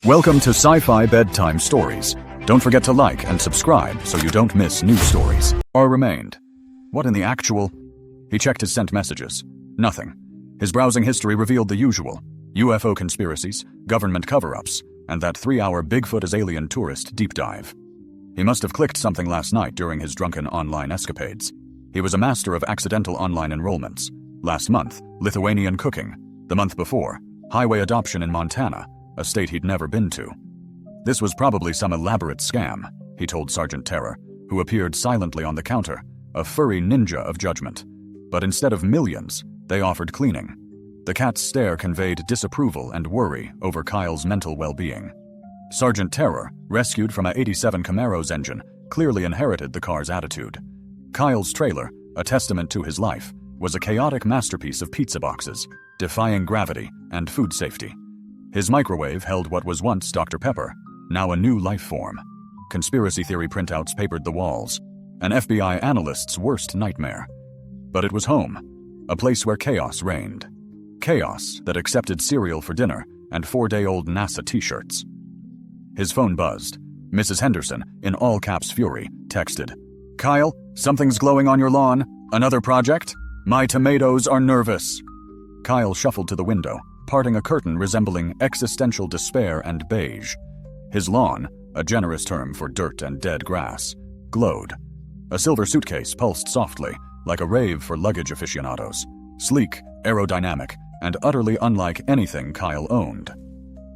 Welcome to Sci-Fi Bedtime Stories. Don't forget to like and subscribe so you don't miss new stories. Or remained. What in the actual? He checked his sent messages. Nothing. His browsing history revealed the usual. UFO conspiracies, government cover-ups, and that 3-hour Bigfoot as alien tourist deep dive. He must have clicked something last night during his drunken online escapades. He was a master of accidental online enrollments. Last month, Lithuanian cooking. The month before, highway adoption in Montana, a state he'd never been to. This was probably some elaborate scam, he told Sergeant Terror, who appeared silently on the counter, a furry ninja of judgment. But instead of millions, they offered cleaning. The cat's stare conveyed disapproval and worry over Kyle's mental well-being. Sergeant Terror, rescued from a '87 Camaro's engine, clearly inherited the car's attitude. Kyle's trailer, a testament to his life, was a chaotic masterpiece of pizza boxes, defying gravity and food safety. His microwave held what was once Dr. Pepper, now a new life form. Conspiracy theory printouts papered the walls, an FBI analyst's worst nightmare. But it was home, a place where chaos reigned. Chaos that accepted cereal for dinner and 4-day-old NASA t-shirts. His phone buzzed. Mrs. Henderson, in all-caps fury, texted, "Kyle, something's glowing on your lawn. Another project? My tomatoes are nervous." Kyle shuffled to the window, parting a curtain resembling existential despair and beige. His lawn, a generous term for dirt and dead grass, glowed. A silver suitcase pulsed softly, like a rave for luggage aficionados. Sleek, aerodynamic, and utterly unlike anything Kyle owned.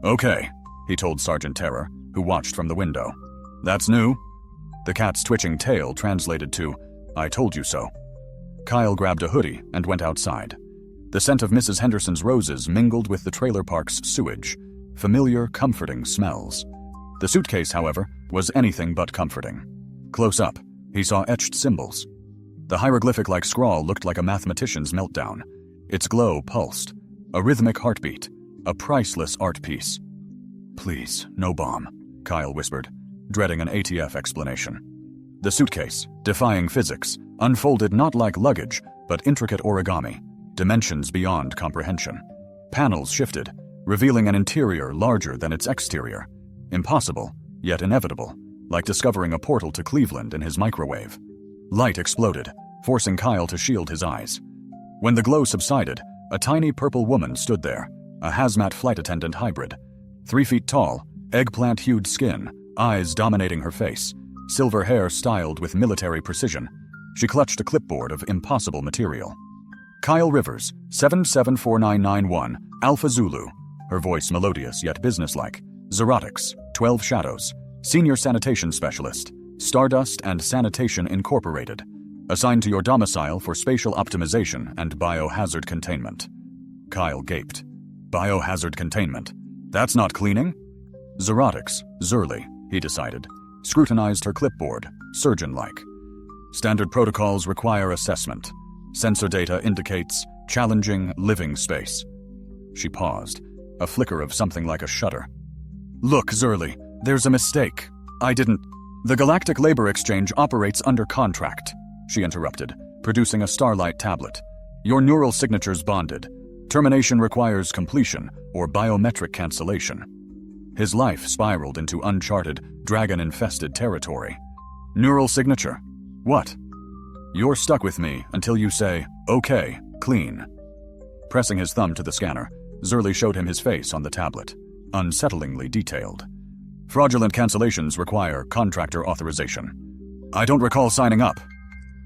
"Okay," he told Sergeant Terror, who watched from the window. "That's new?" The cat's twitching tail translated to, "I told you so." Kyle grabbed a hoodie and went outside. The scent of Mrs. Henderson's roses mingled with the trailer park's sewage, familiar, comforting smells. The suitcase, however, was anything but comforting. Close up, he saw etched symbols. The hieroglyphic-like scrawl looked like a mathematician's meltdown. Its glow pulsed, a rhythmic heartbeat, a priceless art piece. "Please, no bomb," Kyle whispered, dreading an ATF explanation. The suitcase, defying physics, unfolded not like luggage, but intricate origami, dimensions beyond comprehension. Panels shifted, revealing an interior larger than its exterior. Impossible, yet inevitable, like discovering a portal to Cleveland in his microwave. Light exploded, forcing Kyle to shield his eyes. When the glow subsided, a tiny purple woman stood there, a hazmat flight attendant hybrid. 3 feet tall, eggplant-hued skin, eyes dominating her face, silver hair styled with military precision. She clutched a clipboard of impossible material. "Kyle Rivers, 774991, Alpha Zulu," her voice melodious yet businesslike. "Zerotics, 12 Shadows, Senior Sanitation Specialist, Stardust and Sanitation Incorporated. Assigned to your domicile for spatial optimization and biohazard containment." Kyle gaped. "Biohazard containment? That's not cleaning?" "Zerotics, Zurley," he decided. Scrutinized her clipboard, surgeon-like. "Standard protocols require assessment. Sensor data indicates challenging living space." She paused, a flicker of something like a shudder. "Look, Zurley, there's a mistake. The Galactic Labor Exchange operates under contract," she interrupted, producing a starlight tablet. "Your neural signatures bonded. Termination requires completion or biometric cancellation." His life spiraled into uncharted, dragon-infested territory. "Neural signature? What?" "You're stuck with me until you say, 'Okay, clean.'" Pressing his thumb to the scanner, Zurley showed him his face on the tablet, unsettlingly detailed. "Fraudulent cancellations require contractor authorization. I don't recall signing up.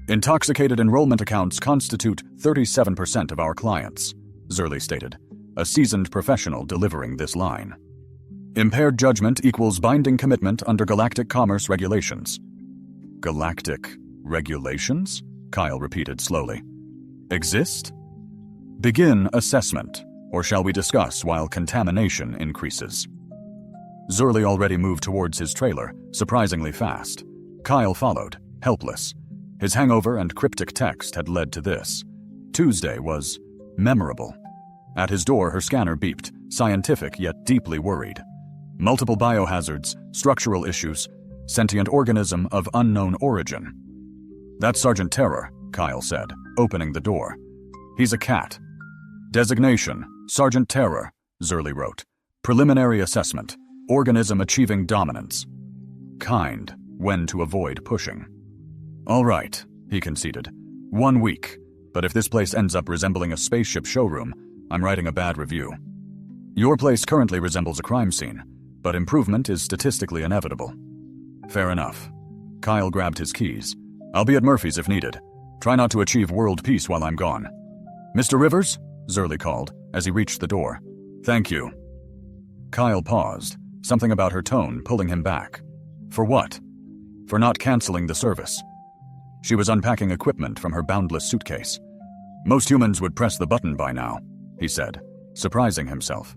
Intoxicated enrollment accounts constitute 37% of our clients," Zurley stated, a seasoned professional delivering this line. "Impaired judgment equals binding commitment under galactic commerce regulations." "Galactic regulations?" Kyle repeated slowly. "Exist? Begin assessment, or shall we discuss while contamination increases?" Zurley already moved towards his trailer, surprisingly fast. Kyle followed, helpless. His hangover and cryptic text had led to this. Tuesday was memorable. At his door, her scanner beeped, scientific yet deeply worried. Multiple biohazards, structural issues, sentient organism of unknown origin. "That's Sergeant Terror," Kyle said, opening the door. "He's a cat." "Designation, Sergeant Terror," Zurley wrote. "Preliminary assessment. Organism achieving dominance. Kind, when to avoid pushing. All right, he conceded. 1 week, but if this place ends up resembling a spaceship showroom, I'm writing a bad review. Your place currently resembles a crime scene, but improvement is statistically inevitable. Fair enough. Kyle grabbed his keys. I'll be at Murphy's if needed. Try not to achieve world peace while I'm gone. Mr. Rivers? Zerly called as he reached the door. Thank you. Kyle paused, something about her tone pulling him back. For what? For not canceling the service. She was unpacking equipment from her boundless suitcase. Most humans would press the button by now, he said, surprising himself.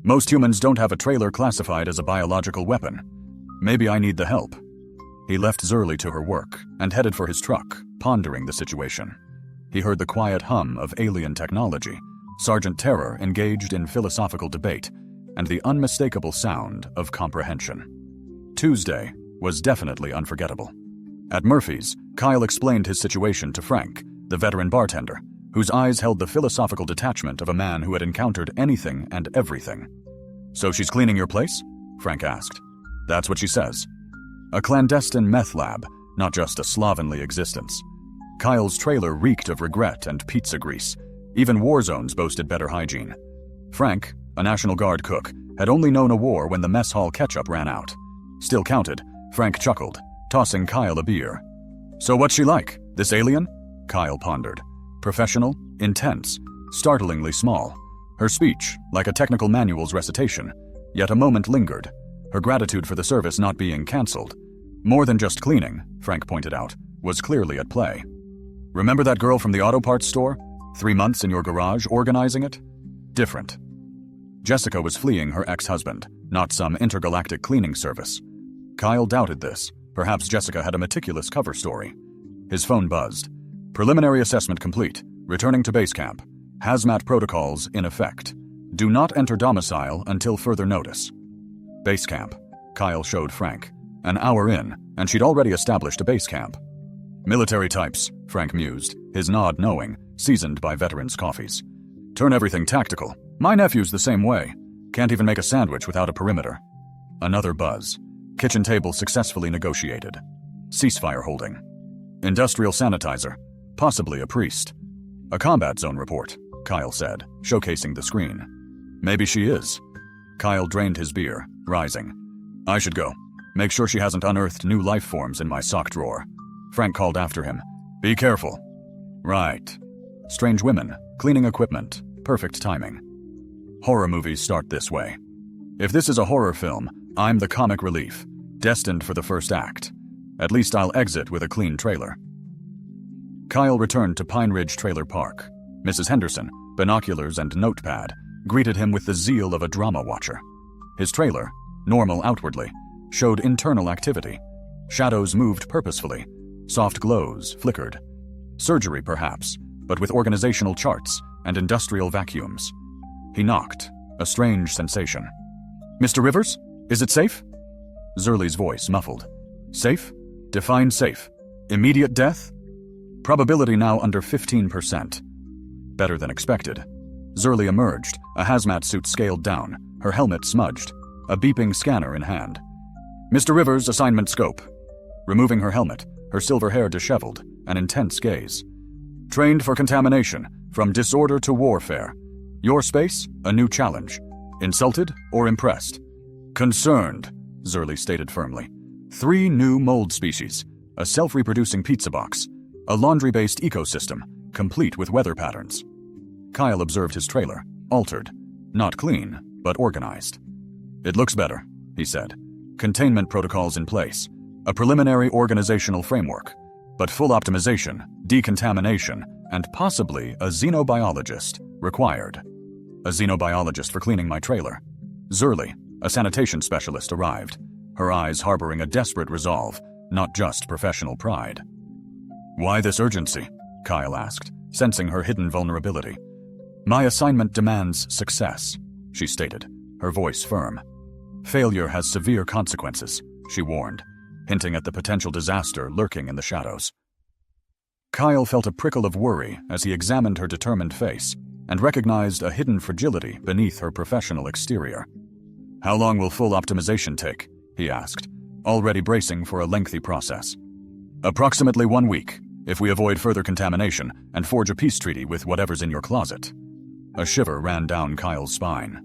Most humans don't have a trailer classified as a biological weapon. Maybe I need the help. He left Zerly to her work and headed for his truck, pondering the situation. He heard the quiet hum of alien technology, Sergeant Terror engaged in philosophical debate, and the unmistakable sound of comprehension. Tuesday was definitely unforgettable. At Murphy's, Kyle explained his situation to Frank, the veteran bartender, whose eyes held the philosophical detachment of a man who had encountered anything and everything. So she's cleaning your place? Frank asked. That's what she says. A clandestine meth lab, not just a slovenly existence. Kyle's trailer reeked of regret and pizza grease. Even war zones boasted better hygiene. Frank, a National Guard cook, had only known a war when the mess hall ketchup ran out. Still counted, Frank chuckled, tossing Kyle a beer. So what's she like, this alien? Kyle pondered. Professional, intense, startlingly small. Her speech, like a technical manual's recitation, yet a moment lingered, her gratitude for the service not being cancelled. More than just cleaning, Frank pointed out, was clearly at play. Remember that girl from the auto parts store? 3 months in your garage organizing it? Different. Jessica was fleeing her ex-husband, not some intergalactic cleaning service. Kyle doubted this. Perhaps Jessica had a meticulous cover story. His phone buzzed. Preliminary assessment complete. Returning to base camp. Hazmat protocols in effect. Do not enter domicile until further notice. Base camp, Kyle showed Frank. An hour in, and she'd already established a base camp. Military types, Frank mused, his nod knowing, seasoned by veterans' coffees. Turn everything tactical. My nephew's the same way. Can't even make a sandwich without a perimeter. Another buzz. Kitchen table successfully negotiated. Ceasefire holding. Industrial sanitizer. Possibly a priest. A combat zone report, Kyle said, showcasing the screen. Maybe she is. Kyle drained his beer, rising. I should go. Make sure she hasn't unearthed new life forms in my sock drawer. Frank called after him. Be careful. Right. Strange women, cleaning equipment, perfect timing. Horror movies start this way. If this is a horror film, I'm the comic relief, destined for the first act. At least I'll exit with a clean trailer. Kyle returned to Pine Ridge Trailer Park. Mrs. Henderson, binoculars and notepad, greeted him with the zeal of a drama watcher. His trailer, normal outwardly, showed internal activity. Shadows moved purposefully. Soft glows flickered. Surgery, perhaps, but with organizational charts and industrial vacuums. He knocked, a strange sensation. Mr. Rivers, is it safe? Zerly's voice muffled. Safe? Define safe. Immediate death? Probability now under 15%. Better than expected. Zerly emerged, a hazmat suit scaled down, her helmet smudged, a beeping scanner in hand. Mr. Rivers, assignment scope. Removing her helmet, her silver hair disheveled, an intense gaze. Trained for contamination, from disorder to warfare. Your space, a new challenge. Insulted or impressed? Concerned, Zerly stated firmly. 3 new mold species, a self-reproducing pizza box, a laundry-based ecosystem, complete with weather patterns. Kyle observed his trailer, altered. Not clean, but organized. It looks better, he said. Containment protocols in place. A preliminary organizational framework. But full optimization, decontamination, and possibly a xenobiologist required. A xenobiologist for cleaning my trailer. Zerly, a sanitation specialist, arrived, her eyes harboring a desperate resolve, not just professional pride. Why this urgency? Kyle asked, sensing her hidden vulnerability. My assignment demands success, she stated, her voice firm. Failure has severe consequences, she warned, hinting at the potential disaster lurking in the shadows. Kyle felt a prickle of worry as he examined her determined face and recognized a hidden fragility beneath her professional exterior. How long will full optimization take? He asked, already bracing for a lengthy process. Approximately 1 week, if we avoid further contamination and forge a peace treaty with whatever's in your closet. A shiver ran down Kyle's spine.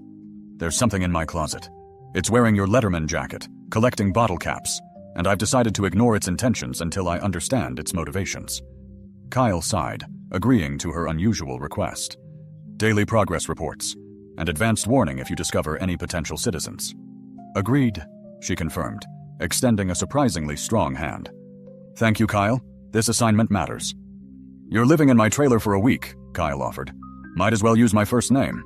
There's something in my closet. It's wearing your Letterman jacket, collecting bottle caps, and I've decided to ignore its intentions until I understand its motivations. Kyle sighed, agreeing to her unusual request. Daily progress reports, and advanced warning if you discover any potential citizens. Agreed, she confirmed, extending a surprisingly strong hand. Thank you, Kyle. This assignment matters. You're living in my trailer for a week, Kyle offered. Might as well use my first name.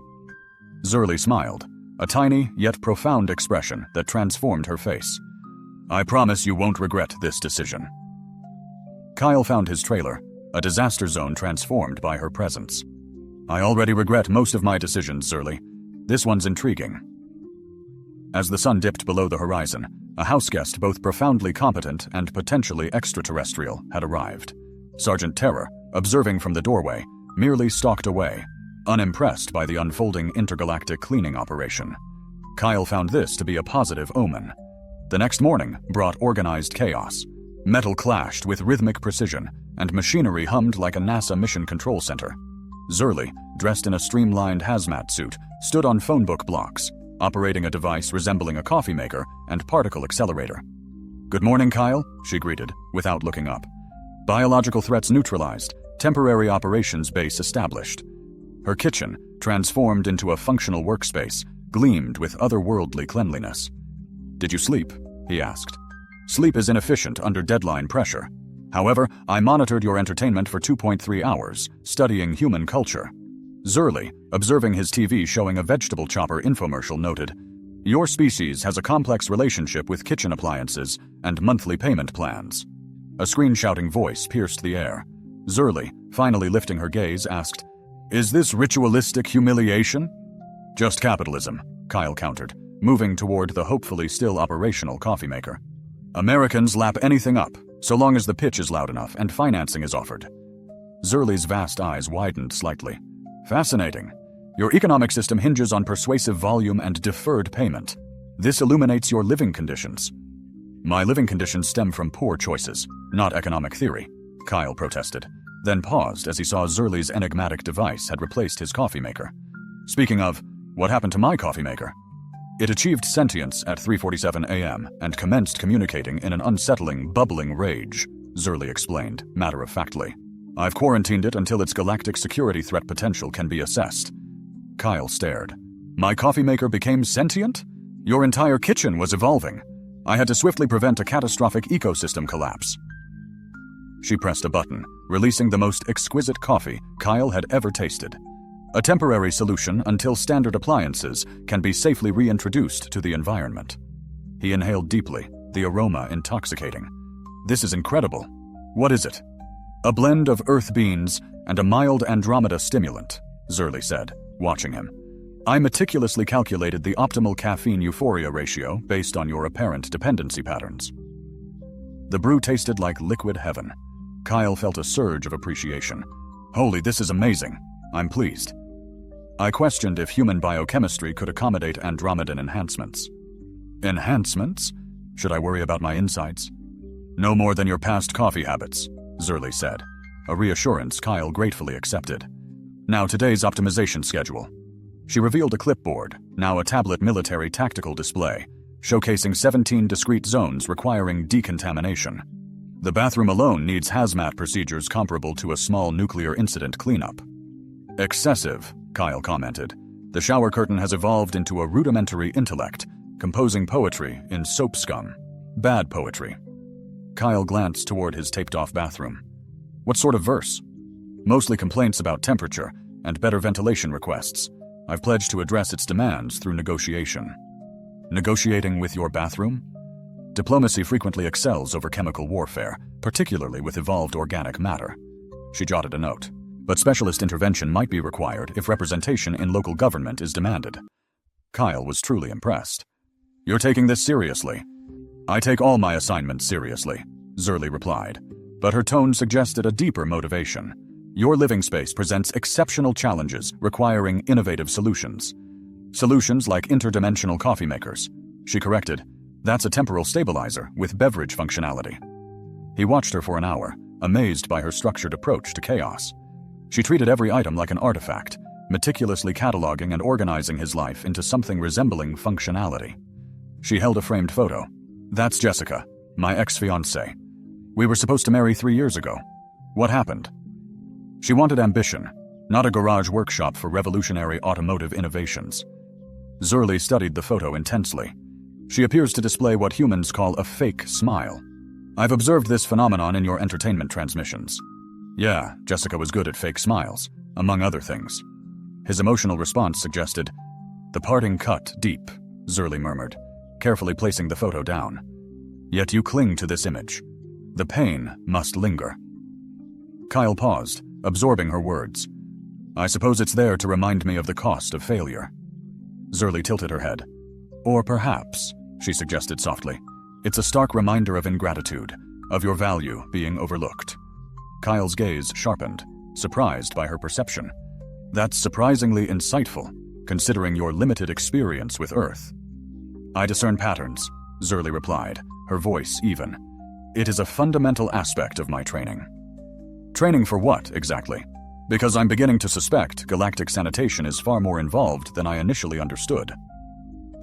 Zerly smiled, a tiny yet profound expression that transformed her face. I promise you won't regret this decision. Kyle found his trailer, a disaster zone transformed by her presence. I already regret most of my decisions, Zerly. This one's intriguing. As the sun dipped below the horizon, a houseguest both profoundly competent and potentially extraterrestrial had arrived. Sergeant Terror, observing from the doorway, merely stalked away, unimpressed by the unfolding intergalactic cleaning operation. Kyle found this to be a positive omen. The next morning brought organized chaos. Metal clashed with rhythmic precision, and machinery hummed like a NASA mission control center. Zerly, dressed in a streamlined hazmat suit, stood on phonebook blocks, operating a device resembling a coffee maker and particle accelerator. Good morning, Kyle, she greeted, without looking up. Biological threats neutralized, temporary operations base established. Her kitchen, transformed into a functional workspace, gleamed with otherworldly cleanliness. Did you sleep? He asked. Sleep is inefficient under deadline pressure. However, I monitored your entertainment for 2.3 hours, studying human culture. Zerly, observing his TV showing a vegetable chopper infomercial, noted, Your species has a complex relationship with kitchen appliances and monthly payment plans. A screen-shouting voice pierced the air. Zerly, finally lifting her gaze, asked, Is this ritualistic humiliation? Just capitalism, Kyle countered, moving toward the hopefully still operational coffee maker. Americans lap anything up, so long as the pitch is loud enough and financing is offered. Zerly's vast eyes widened slightly. Fascinating. Your economic system hinges on persuasive volume and deferred payment. This illuminates your living conditions. My living conditions stem from poor choices, not economic theory, Kyle protested, then paused as he saw Zerly's enigmatic device had replaced his coffee maker. Speaking of, what happened to my coffee maker? It achieved sentience at 3:47 a.m. and commenced communicating in an unsettling, bubbling rage, Zerly explained, matter-of-factly. I've quarantined it until its galactic security threat potential can be assessed. Kyle stared. My coffee maker became sentient? Your entire kitchen was evolving. I had to swiftly prevent a catastrophic ecosystem collapse. She pressed a button, releasing the most exquisite coffee Kyle had ever tasted. A temporary solution until standard appliances can be safely reintroduced to the environment. He inhaled deeply, the aroma intoxicating. This is incredible. What is it? A blend of earth beans and a mild Andromeda stimulant, Zerly said, watching him. I meticulously calculated the optimal caffeine euphoria ratio based on your apparent dependency patterns. The brew tasted like liquid heaven. Kyle felt a surge of appreciation. Holy, this is amazing. I'm pleased. I questioned if human biochemistry could accommodate Andromedan enhancements. Enhancements? Should I worry about my insights? No more than your past coffee habits, Zerly said, a reassurance Kyle gratefully accepted. Now today's optimization schedule. She revealed a clipboard, now a tablet military tactical display, showcasing 17 discrete zones requiring decontamination. The bathroom alone needs hazmat procedures comparable to a small nuclear incident cleanup. Excessive, Kyle commented. The shower curtain has evolved into a rudimentary intellect, composing poetry in soap scum. Bad poetry. Kyle glanced toward his taped-off bathroom. What sort of verse? Mostly complaints about temperature and better ventilation requests. I've pledged to address its demands through negotiation. Negotiating with your bathroom? Diplomacy frequently excels over chemical warfare, particularly with evolved organic matter. She jotted a note. But specialist intervention might be required if representation in local government is demanded. Kyle was truly impressed. You're taking this seriously. I take all my assignments seriously, Zerly replied, but her tone suggested a deeper motivation. Your living space presents exceptional challenges requiring innovative solutions. Solutions like interdimensional coffee makers. She corrected, that's a temporal stabilizer with beverage functionality. He watched her for an hour, amazed by her structured approach to chaos. She treated every item like an artifact, meticulously cataloging and organizing his life into something resembling functionality. She held a framed photo. That's Jessica, my ex-fiancée. We were supposed to marry 3 years ago. What happened? She wanted ambition, not a garage workshop for revolutionary automotive innovations. Zurli studied the photo intensely. She appears to display what humans call a fake smile. I've observed this phenomenon in your entertainment transmissions. Yeah, Jessica was good at fake smiles, among other things. His emotional response suggested, the parting cut deep, Zurli murmured, carefully placing the photo down. Yet you cling to this image. The pain must linger. Kyle paused, absorbing her words. I suppose it's there to remind me of the cost of failure. Zurli tilted her head. Or perhaps, she suggested softly, it's a stark reminder of ingratitude, of your value being overlooked. Kyle's gaze sharpened, surprised by her perception. That's surprisingly insightful, considering your limited experience with Earth. I discern patterns, Zurli replied, her voice even. It is a fundamental aspect of my training. Training for what, exactly? Because I'm beginning to suspect galactic sanitation is far more involved than I initially understood.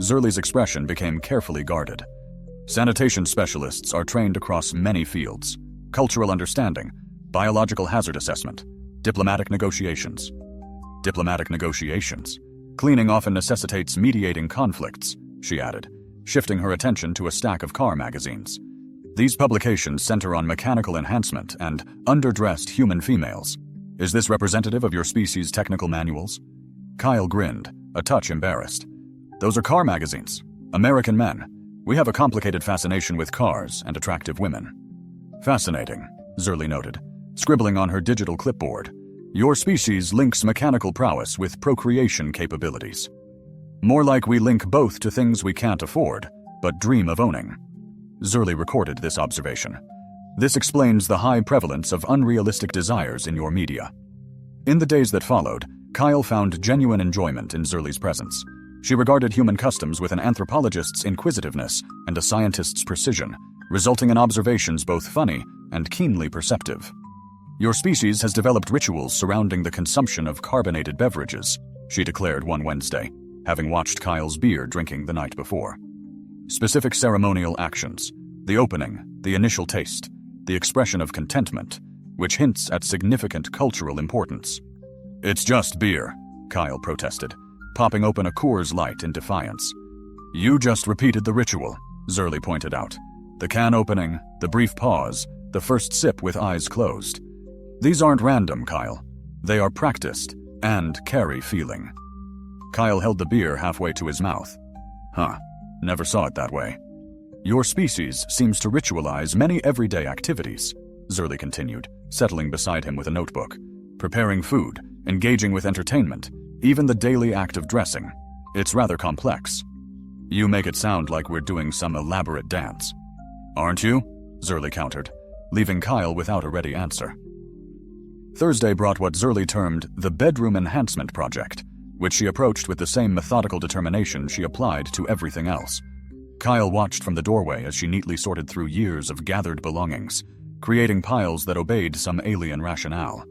Zurli's expression became carefully guarded. Sanitation specialists are trained across many fields: cultural understanding, biological hazard assessment, diplomatic negotiations. Diplomatic negotiations. Cleaning often necessitates mediating conflicts, she added, shifting her attention to a stack of car magazines. These publications center on mechanical enhancement and underdressed human females. Is this representative of your species' technical manuals? Kyle grinned, a touch embarrassed. Those are car magazines. American men. We have a complicated fascination with cars and attractive women. Fascinating, Zurli noted, scribbling on her digital clipboard. Your species links mechanical prowess with procreation capabilities. More like we link both to things we can't afford, but dream of owning. Zurli recorded this observation. This explains the high prevalence of unrealistic desires in your media. In the days that followed, Kyle found genuine enjoyment in Zurli's presence. She regarded human customs with an anthropologist's inquisitiveness and a scientist's precision, resulting in observations both funny and keenly perceptive. Your species has developed rituals surrounding the consumption of carbonated beverages, she declared one Wednesday, having watched Kyle's beer drinking the night before. Specific ceremonial actions, the opening, the initial taste, the expression of contentment, which hints at significant cultural importance. It's just beer, Kyle protested, popping open a Coors Light in defiance. You just repeated the ritual, Zurli pointed out. The can opening, the brief pause, the first sip with eyes closed. These aren't random, Kyle. They are practiced and carry feeling. Kyle held the beer halfway to his mouth. Huh, never saw it that way. Your species seems to ritualize many everyday activities, Zurli continued, settling beside him with a notebook. Preparing food, engaging with entertainment, even the daily act of dressing. It's rather complex. You make it sound like we're doing some elaborate dance. Aren't you? Zurli countered, leaving Kyle without a ready answer. Thursday brought what Zurli termed the bedroom enhancement project, which she approached with the same methodical determination she applied to everything else. Kyle watched from the doorway as she neatly sorted through years of gathered belongings, creating piles that obeyed some alien rationale.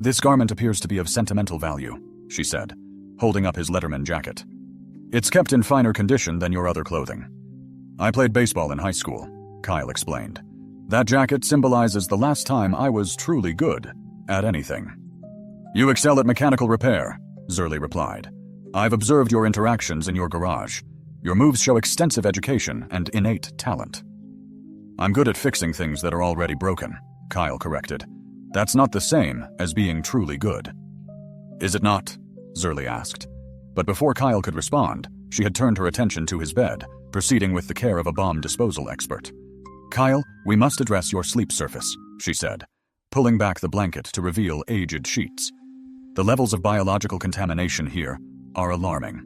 This garment appears to be of sentimental value, she said, holding up his Letterman jacket. It's kept in finer condition than your other clothing. I played baseball in high school, Kyle explained. That jacket symbolizes the last time I was truly good at anything. You excel at mechanical repair, Zurli replied. I've observed your interactions in your garage. Your moves show extensive education and innate talent. I'm good at fixing things that are already broken, Kyle corrected. That's not the same as being truly good. Is it not? Zurli asked. But before Kyle could respond, she had turned her attention to his bed, proceeding with the care of a bomb disposal expert. Kyle, we must address your sleep surface, she said, pulling back the blanket to reveal aged sheets. The levels of biological contamination here are alarming.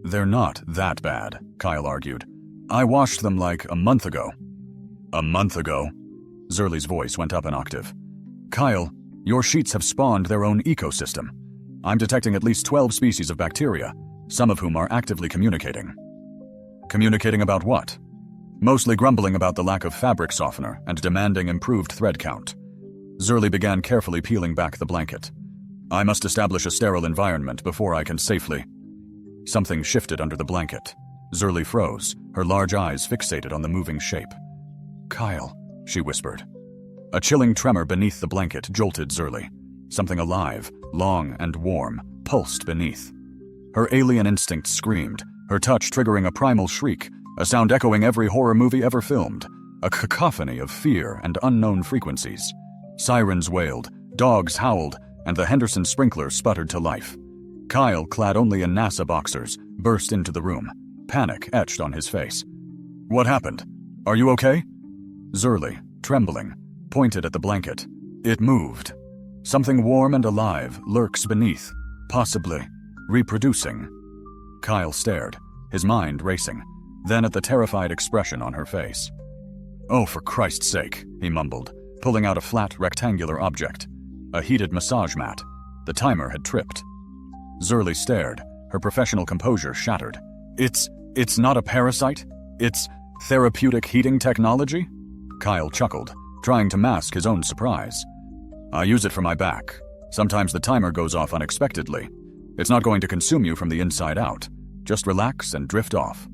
They're not that bad, Kyle argued. I washed them like a month ago. A month ago? Zurli's voice went up an octave. Kyle, your sheets have spawned their own ecosystem. I'm detecting at least 12 species of bacteria, some of whom are actively communicating. Communicating about what? Mostly grumbling about the lack of fabric softener and demanding improved thread count. Zurli began carefully peeling back the blanket. I must establish a sterile environment before I can safely... Something shifted under the blanket. Zurli froze, her large eyes fixated on the moving shape. Kyle, she whispered. A chilling tremor beneath the blanket jolted Zurli. Something alive, long and warm, pulsed beneath. Her alien instinct screamed, her touch triggering a primal shriek, a sound echoing every horror movie ever filmed, a cacophony of fear and unknown frequencies. Sirens wailed, dogs howled, and the Henderson sprinkler sputtered to life. Kyle, clad only in NASA boxers, burst into the room, panic etched on his face. What happened? Are you okay? Zurli, trembling, pointed at the blanket. It moved. Something warm and alive lurks beneath, possibly reproducing. Kyle stared, his mind racing, then at the terrified expression on her face. Oh, for Christ's sake, he mumbled, pulling out a flat, rectangular object. A heated massage mat. The timer had tripped. Zurli stared, her professional composure shattered. It's not a parasite? It's therapeutic heating technology? Kyle chuckled, trying to mask his own surprise. I use it for my back. Sometimes the timer goes off unexpectedly. It's not going to consume you from the inside out. Just relax and drift off.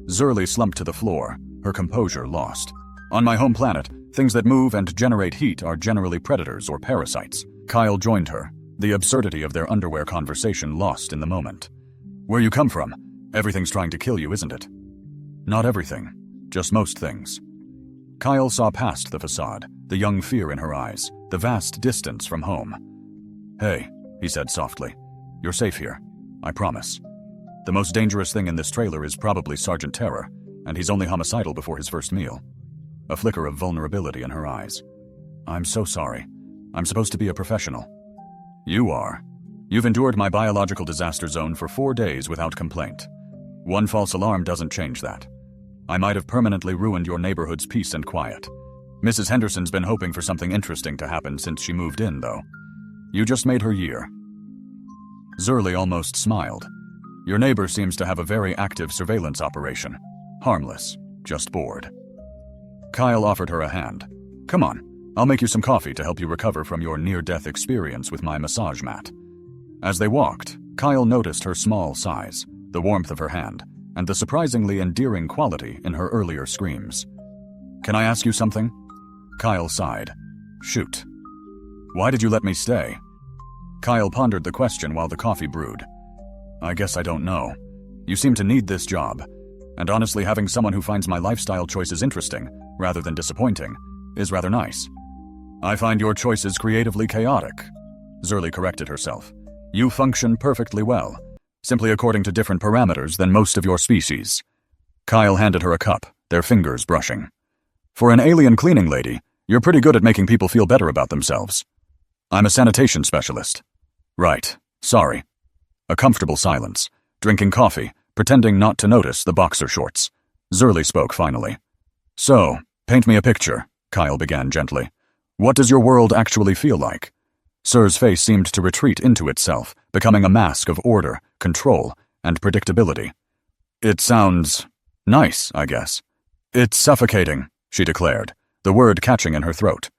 Zurli slumped to the floor, her composure lost. On my home planet, things that move and generate heat are generally predators or parasites. Kyle joined her, the absurdity of their underwear conversation lost in the moment. Where you come from, everything's trying to kill you, isn't it? Not everything, just most things. Kyle saw past the facade, the young fear in her eyes, the vast distance from home. Hey, he said softly, you're safe here, I promise. The most dangerous thing in this trailer is probably Sergeant Terror, and he's only homicidal before his first meal. A flicker of vulnerability in her eyes. I'm so sorry. I'm supposed to be a professional. You are. You've endured my biological disaster zone for 4 days without complaint. One false alarm doesn't change that. I might have permanently ruined your neighborhood's peace and quiet. Mrs. Henderson's been hoping for something interesting to happen since she moved in, though. You just made her year. Zurli almost smiled. Your neighbor seems to have a very active surveillance operation. Harmless, just bored. Kyle offered her a hand. Come on, I'll make you some coffee to help you recover from your near-death experience with my massage mat. As they walked, Kyle noticed her small size, the warmth of her hand, and the surprisingly endearing quality in her earlier screams. Can I ask you something? Kyle sighed. Shoot. Why did you let me stay? Kyle pondered the question while the coffee brewed. I guess I don't know. You seem to need this job, and honestly having someone who finds my lifestyle choices interesting, rather than disappointing, is rather nice. I find your choices creatively chaotic. Zurli corrected herself. You function perfectly well, simply according to different parameters than most of your species. Kyle handed her a cup, their fingers brushing. For an alien cleaning lady, you're pretty good at making people feel better about themselves. I'm a sanitation specialist. Right, sorry. A comfortable silence, drinking coffee, pretending not to notice the boxer shorts. Zurli spoke finally. So, paint me a picture, Kyle began gently. What does your world actually feel like? Sir's face seemed to retreat into itself, becoming a mask of order, control, and predictability. It sounds nice, I guess. It's suffocating, she declared, the word catching in her throat.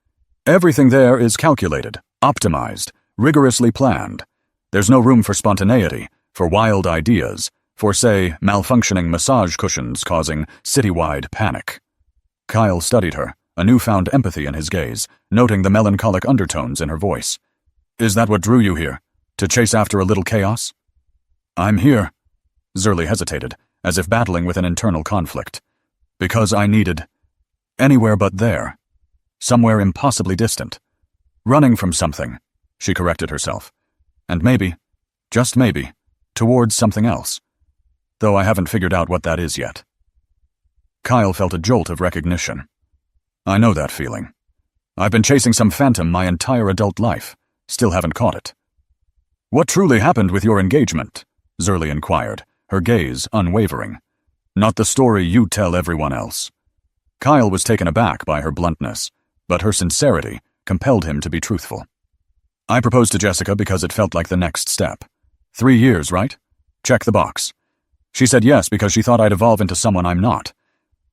Everything there is calculated, optimized, rigorously planned. There's no room for spontaneity, for wild ideas, for, say, malfunctioning massage cushions causing citywide panic. Kyle studied her, a newfound empathy in his gaze, noting the melancholic undertones in her voice. Is that what drew you here? To chase after a little chaos? I'm here. Zurli hesitated, as if battling with an internal conflict. Because I needed... anywhere but there. Somewhere impossibly distant. Running from something, she corrected herself. And maybe, just maybe, towards something else. Though I haven't figured out what that is yet. Kyle felt a jolt of recognition. I know that feeling. I've been chasing some phantom my entire adult life. Still haven't caught it. What truly happened with your engagement? Zurli inquired, her gaze unwavering. Not the story you tell everyone else. Kyle was taken aback by her bluntness, but her sincerity compelled him to be truthful. I proposed to Jessica because it felt like the next step. 3 years, right? Check the box. She said yes because she thought I'd evolve into someone I'm not.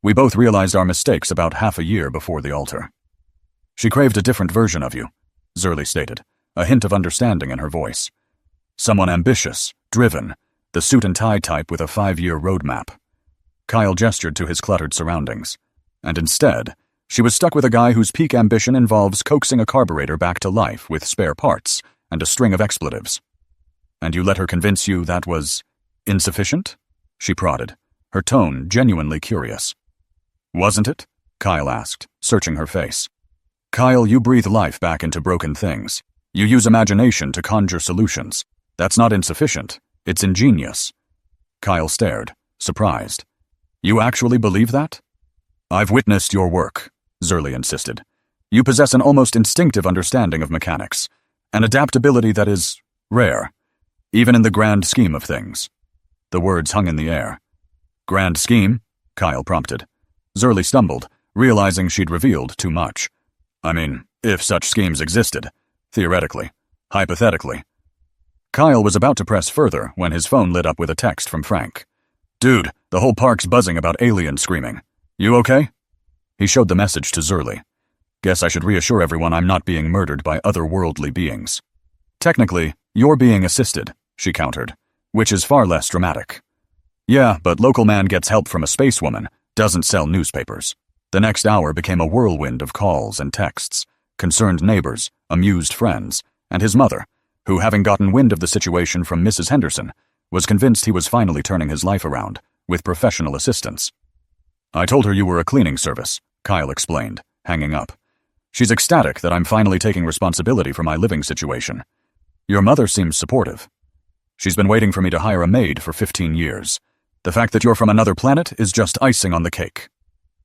We both realized our mistakes about half a year before the altar. She craved a different version of you, Zurli stated, a hint of understanding in her voice. Someone ambitious, driven, the suit and tie type with a 5-year roadmap. Kyle gestured to his cluttered surroundings. And instead, she was stuck with a guy whose peak ambition involves coaxing a carburetor back to life with spare parts and a string of expletives. And you let her convince you that was insufficient? She prodded, her tone genuinely curious. Wasn't it? Kyle asked, searching her face. Kyle, you breathe life back into broken things. You use imagination to conjure solutions. That's not insufficient. It's ingenious. Kyle stared, surprised. You actually believe that? I've witnessed your work, Zurli insisted. You possess an almost instinctive understanding of mechanics, an adaptability that is rare, even in the grand scheme of things. The words hung in the air. Grand scheme? Kyle prompted. Zurli stumbled, realizing she'd revealed too much. I mean, if such schemes existed. Theoretically. Hypothetically. Kyle was about to press further when his phone lit up with a text from Frank. Dude, the whole park's buzzing about aliens screaming. You okay? He showed the message to Zurli. Guess I should reassure everyone I'm not being murdered by otherworldly beings. Technically, you're being assisted, she countered, which is far less dramatic. Yeah, but local man gets help from a space woman, doesn't sell newspapers. The next hour became a whirlwind of calls and texts, concerned neighbors, amused friends, and his mother, who, having gotten wind of the situation from Mrs. Henderson, was convinced he was finally turning his life around, with professional assistance. I told her you were a cleaning service, Kyle explained, hanging up. She's ecstatic that I'm finally taking responsibility for my living situation. Your mother seems supportive. She's been waiting for me to hire a maid for 15 years. The fact that you're from another planet is just icing on the cake.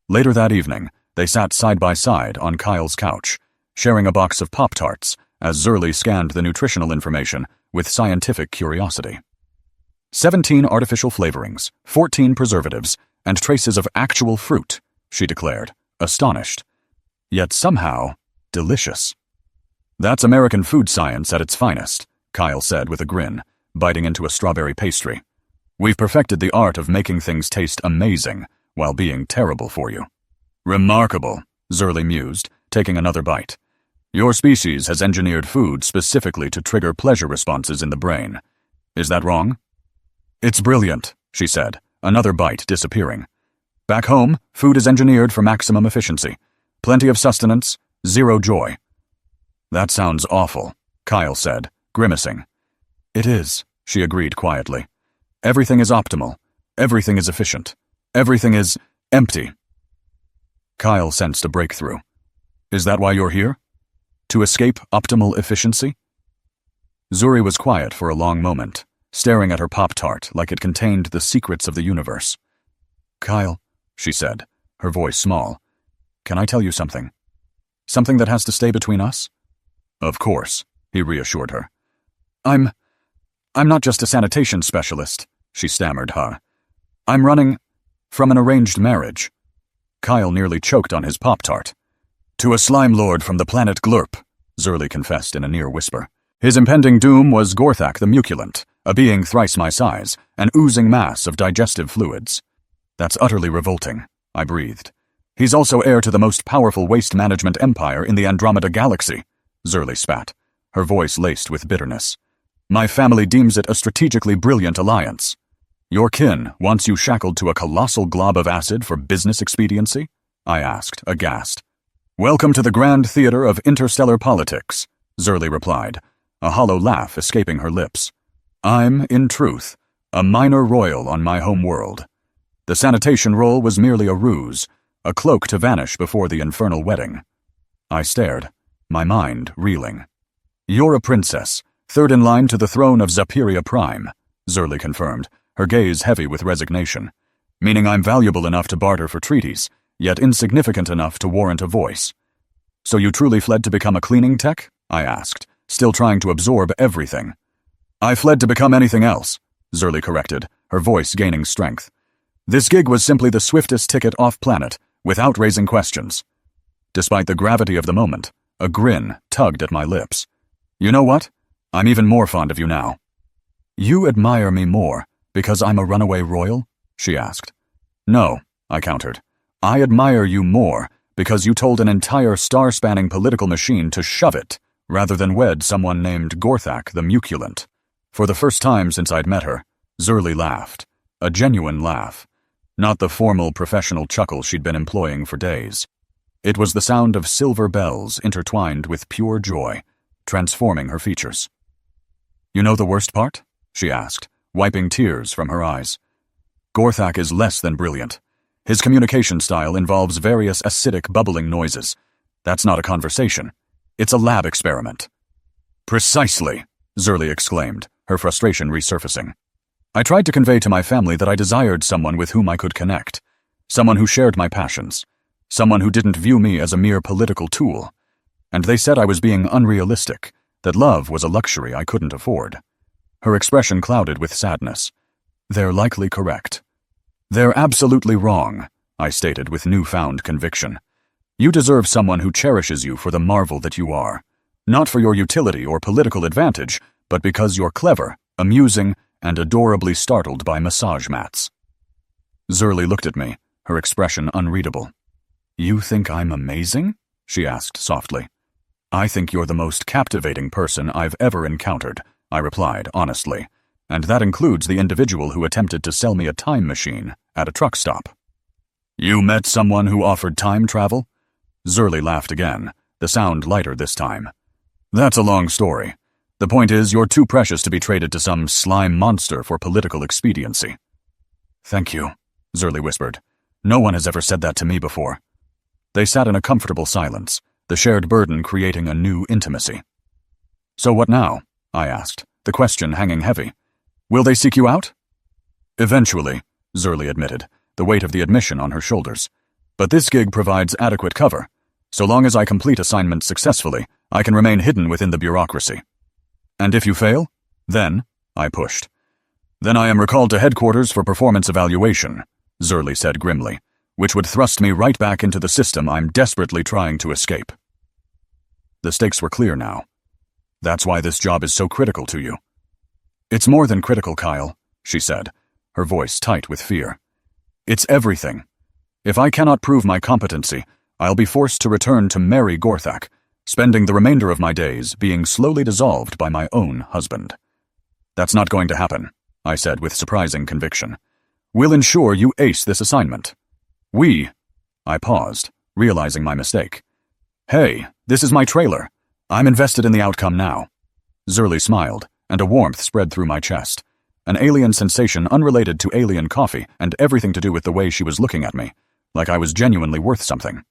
Later that evening, they sat side by side on Kyle's couch, sharing a box of Pop-Tarts as Zurli scanned the nutritional information with scientific curiosity. 17 artificial flavorings, 14 preservatives, and traces of actual fruit, she declared, astonished. Yet somehow, delicious. That's American food science at its finest, Kyle said with a grin, biting into a strawberry pastry. We've perfected the art of making things taste amazing while being terrible for you. Remarkable, Zurli mused, taking another bite. Your species has engineered food specifically to trigger pleasure responses in the brain. Is that wrong? It's brilliant, she said, another bite disappearing. Back home, food is engineered for maximum efficiency. Plenty of sustenance, zero joy. That sounds awful, Kyle said, grimacing. It is, she agreed quietly. Everything is optimal. Everything is efficient. Everything is empty. Kyle sensed a breakthrough. Is that why you're here? To escape optimal efficiency? Zuri was quiet for a long moment, staring at her Pop-Tart like it contained the secrets of the universe. Kyle, she said, her voice small, can I tell you something? Something that has to stay between us? Of course, he reassured her. I'm not just a sanitation specialist, she stammered, I'm running from an arranged marriage. Kyle nearly choked on his Pop-Tart. To a slime lord from the planet Glurp, Zurli confessed in a near whisper. His impending doom was Gorthak the Muculent, a being thrice my size, an oozing mass of digestive fluids. That's utterly revolting, I breathed. He's also heir to the most powerful waste management empire in the Andromeda Galaxy, Zurli spat, her voice laced with bitterness. My family deems it a strategically brilliant alliance. Your kin wants you shackled to a colossal glob of acid for business expediency? I asked, aghast. Welcome to the grand theater of interstellar politics, Zurli replied, a hollow laugh escaping her lips. I'm, in truth, a minor royal on my home world. The sanitation role was merely a ruse, a cloak to vanish before the infernal wedding. I stared, my mind reeling. You're a princess, third in line to the throne of Zapiria Prime, Zurli confirmed, her gaze heavy with resignation, meaning I'm valuable enough to barter for treaties, yet insignificant enough to warrant a voice. So you truly fled to become a cleaning tech? I asked, still trying to absorb everything. I fled to become anything else, Zurli corrected, her voice gaining strength. This gig was simply the swiftest ticket off-planet, without raising questions. Despite the gravity of the moment, a grin tugged at my lips. You know what? I'm even more fond of you now. You admire me more, Because I'm a runaway royal? She asked. No, I countered. I admire you more because you told an entire star-spanning political machine to shove it rather than wed someone named Gorthak the Muculent. For the first time since I'd met her, Zurli laughed. A genuine laugh. Not the formal professional chuckle she'd been employing for days. It was the sound of silver bells intertwined with pure joy, transforming her features. You know the worst part? She asked, wiping tears from her eyes. Gorthak is less than brilliant. His communication style involves various acidic bubbling noises. That's not a conversation. It's a lab experiment. Precisely, Zurli exclaimed, her frustration resurfacing. I tried to convey to my family that I desired someone with whom I could connect, someone who shared my passions, someone who didn't view me as a mere political tool. And they said I was being unrealistic, that love was a luxury I couldn't afford. Her expression clouded with sadness. They're likely correct. They're absolutely wrong, I stated with newfound conviction. You deserve someone who cherishes you for the marvel that you are, not for your utility or political advantage, but because you're clever, amusing, and adorably startled by massage mats. Zurli looked at me, her expression unreadable. You think I'm amazing? She asked softly. I think you're the most captivating person I've ever encountered, I replied honestly, and that includes the individual who attempted to sell me a time machine at a truck stop. You met someone who offered time travel? Zurli laughed again, the sound lighter this time. That's a long story. The point is, you're too precious to be traded to some slime monster for political expediency. Thank you, Zurli whispered. No one has ever said that to me before. They sat in a comfortable silence, the shared burden creating a new intimacy. So what now? I asked, the question hanging heavy. Will they seek you out? Eventually, Zurli admitted, the weight of the admission on her shoulders. But this gig provides adequate cover. So long as I complete assignments successfully, I can remain hidden within the bureaucracy. And if you fail? Then, I pushed. Then I am recalled to headquarters for performance evaluation, Zurli said grimly, which would thrust me right back into the system I'm desperately trying to escape. The stakes were clear now. That's why this job is so critical to you. It's more than critical, Kyle, she said, her voice tight with fear. It's everything. If I cannot prove my competency, I'll be forced to return to marry Gorthak, spending the remainder of my days being slowly dissolved by my own husband. That's not going to happen, I said with surprising conviction. We'll ensure you ace this assignment. I paused, realizing my mistake. Hey, this is my trailer. I'm invested in the outcome now. Zurli smiled, and a warmth spread through my chest. An alien sensation unrelated to alien coffee and everything to do with the way she was looking at me, like I was genuinely worth something.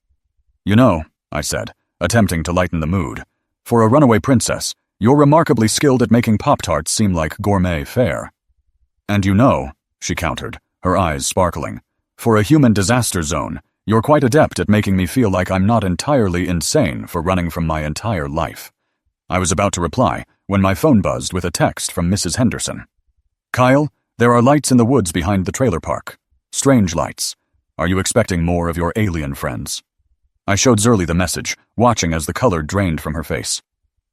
You know, I said, attempting to lighten the mood, for a runaway princess, you're remarkably skilled at making Pop-Tarts seem like gourmet fare. And you know, she countered, her eyes sparkling, for a human disaster zone, you're quite adept at making me feel like I'm not entirely insane for running from my entire life. I was about to reply when my phone buzzed with a text from Mrs. Henderson. Kyle, there are lights in the woods behind the trailer park. Strange lights. Are you expecting more of your alien friends? I showed Zurli the message, watching as the color drained from her face.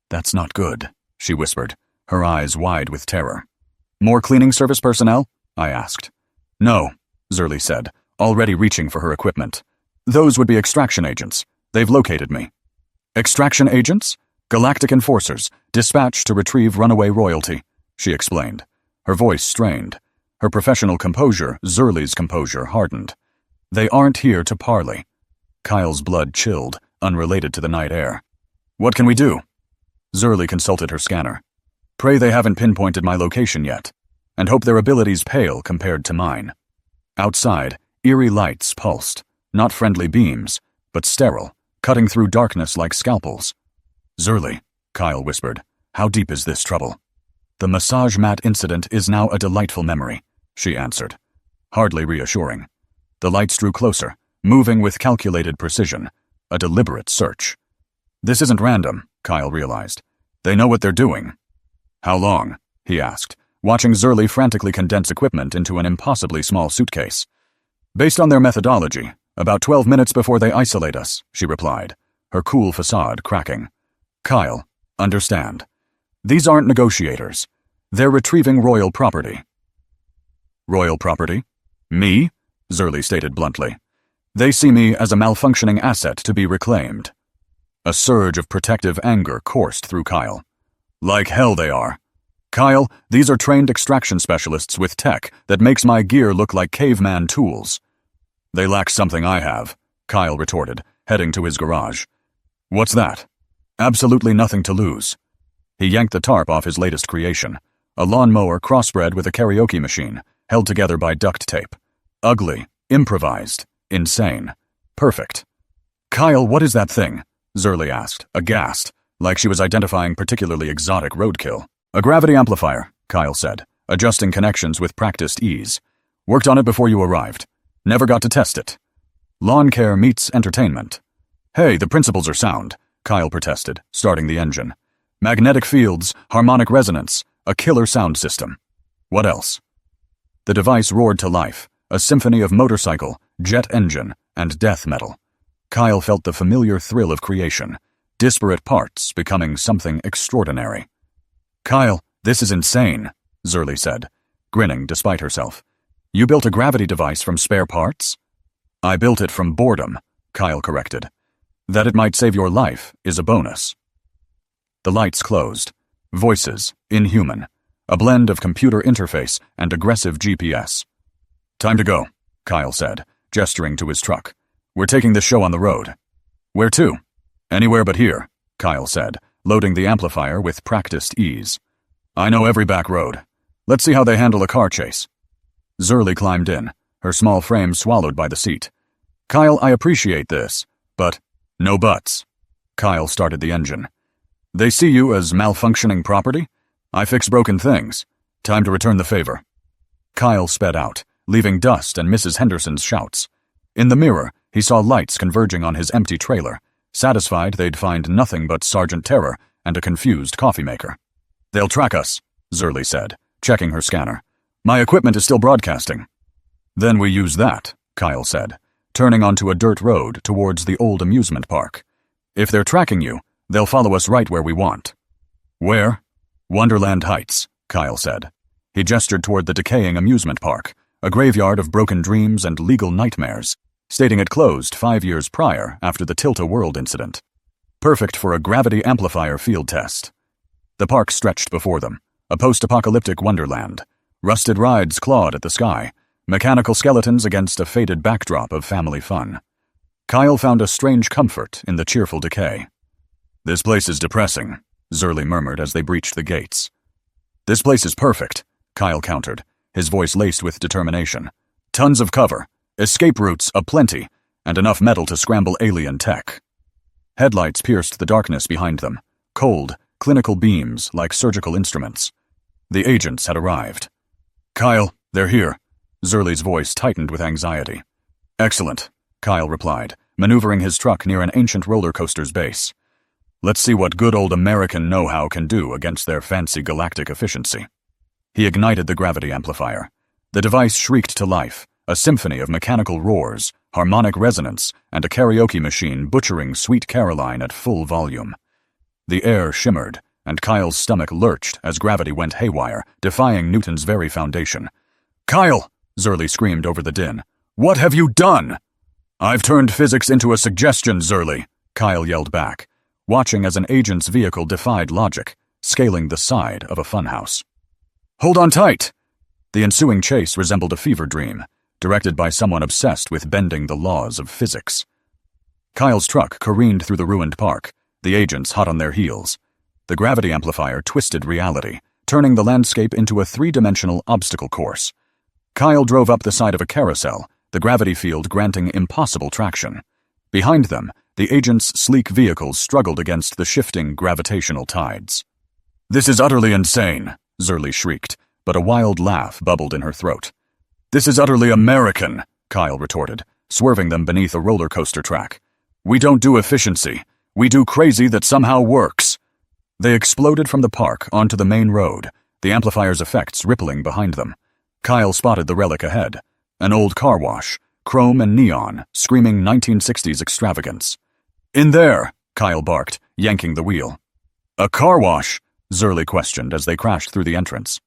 That's not good, she whispered, her eyes wide with terror. More cleaning service personnel? I asked. No, Zurli said, already reaching for her equipment. Those would be extraction agents. They've located me. Extraction agents? Galactic enforcers, dispatched to retrieve runaway royalty, she explained. Her voice strained. Her professional composure, Zurli's composure, hardened. They aren't here to parley. Kyle's blood chilled, unrelated to the night air. What can we do? Zurli consulted her scanner. Pray they haven't pinpointed my location yet, and hope their abilities pale compared to mine. Outside, eerie lights pulsed, not friendly beams, but sterile, cutting through darkness like scalpels. Zurli, Kyle whispered, how deep is this trouble? The massage mat incident is now a delightful memory, she answered, hardly reassuring. The lights drew closer, moving with calculated precision, a deliberate search. This isn't random, Kyle realized. They know what they're doing. How long? He asked, watching Zurli frantically condense equipment into an impossibly small suitcase. Based on their methodology, about 12 minutes before they isolate us, she replied, her cool facade cracking. Kyle, understand. These aren't negotiators. They're retrieving royal property. Royal property? Me? Zerly stated bluntly. They see me as a malfunctioning asset to be reclaimed. A surge of protective anger coursed through Kyle. Like hell they are. Kyle, these are trained extraction specialists with tech that makes my gear look like caveman tools. They lack something I have, Kyle retorted, heading to his garage. What's that? Absolutely nothing to lose. He yanked the tarp off his latest creation, a lawnmower crossbred with a karaoke machine, held together by duct tape. Ugly, improvised, insane, perfect. Kyle, what is that thing? Zerly asked, aghast, like she was identifying particularly exotic roadkill. A gravity amplifier, Kyle said, adjusting connections with practiced ease. Worked on it before you arrived. Never got to test it. Lawn care meets entertainment. Hey, the principles are sound, Kyle protested, starting the engine. Magnetic fields, harmonic resonance, a killer sound system. What else? The device roared to life, a symphony of motorcycle, jet engine, and death metal. Kyle felt the familiar thrill of creation, disparate parts becoming something extraordinary. Kyle, this is insane, Zerly said, grinning despite herself. You built a gravity device from spare parts? I built it from boredom, Kyle corrected. That it might save your life is a bonus. The lights closed. Voices, inhuman. A blend of computer interface and aggressive GPS. Time to go, Kyle said, gesturing to his truck. We're taking this show on the road. Where to? Anywhere but here, Kyle said, loading the amplifier with practiced ease. I know every back road. Let's see how they handle a car chase. Zerly climbed in, her small frame swallowed by the seat. Kyle, I appreciate this, but no buts. Kyle started the engine. They see you as malfunctioning property? I fix broken things. Time to return the favor. Kyle sped out, leaving dust and Mrs. Henderson's shouts. In the mirror, he saw lights converging on his empty trailer, satisfied they'd find nothing but Sergeant Terror and a confused coffee maker. They'll track us, Zerly said, checking her scanner. My equipment is still broadcasting. Then we use that, Kyle said, turning onto a dirt road towards the old amusement park. If they're tracking you, they'll follow us right where we want. Where? Wonderland Heights, Kyle said. He gestured toward the decaying amusement park, a graveyard of broken dreams and legal nightmares, stating it closed 5 years prior after the Tilt-A-Whirl incident. Perfect for a gravity amplifier field test. The park stretched before them, a post-apocalyptic wonderland. Rusted rides clawed at the sky, mechanical skeletons against a faded backdrop of family fun. Kyle found a strange comfort in the cheerful decay. This place is depressing, Zerly murmured as they breached the gates. This place is perfect, Kyle countered, his voice laced with determination. Tons of cover, escape routes aplenty, and enough metal to scramble alien tech. Headlights pierced the darkness behind them, cold, clinical beams like surgical instruments. The agents had arrived. Kyle, they're here. Zerly's voice tightened with anxiety. Excellent, Kyle replied, maneuvering his truck near an ancient roller coaster's base. Let's see what good old American know-how can do against their fancy galactic efficiency. He ignited the gravity amplifier. The device shrieked to life, a symphony of mechanical roars, harmonic resonance, and a karaoke machine butchering Sweet Caroline at full volume. The air shimmered, and Kyle's stomach lurched as gravity went haywire, defying Newton's very foundation. Kyle! Zerly screamed over the din. What have you done? I've turned physics into a suggestion, Zerly, Kyle yelled back, watching as an agent's vehicle defied logic, scaling the side of a funhouse. Hold on tight! The ensuing chase resembled a fever dream, directed by someone obsessed with bending the laws of physics. Kyle's truck careened through the ruined park, the agents hot on their heels. The gravity amplifier twisted reality, turning the landscape into a three-dimensional obstacle course. Kyle drove up the side of a carousel, the gravity field granting impossible traction. Behind them, the agents' sleek vehicles struggled against the shifting gravitational tides. This is utterly insane, Zerly shrieked, but a wild laugh bubbled in her throat. This is utterly American, Kyle retorted, swerving them beneath a roller coaster track. We don't do efficiency. We do crazy that somehow works. They exploded from the park onto the main road, the amplifier's effects rippling behind them. Kyle spotted the relic ahead, an old car wash, chrome and neon, screaming 1960s extravagance. In there, Kyle barked, yanking the wheel. A car wash? Zerly questioned as they crashed through the entrance.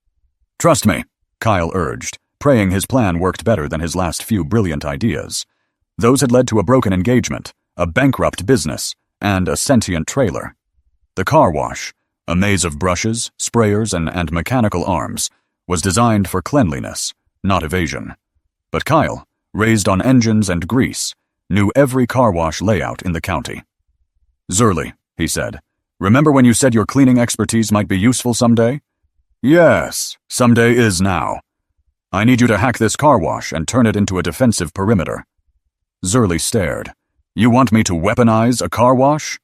Trust me, Kyle urged, praying his plan worked better than his last few brilliant ideas. Those had led to a broken engagement, a bankrupt business, and a sentient trailer. The car wash, a maze of brushes, sprayers, and mechanical arms, was designed for cleanliness, not evasion. But Kyle, raised on engines and grease, knew every car wash layout in the county. "Zurley," he said, "remember when you said your cleaning expertise might be useful someday?" "Yes, someday is now. I need you to hack this car wash and turn it into a defensive perimeter." Zurley stared. "You want me to weaponize a car wash?"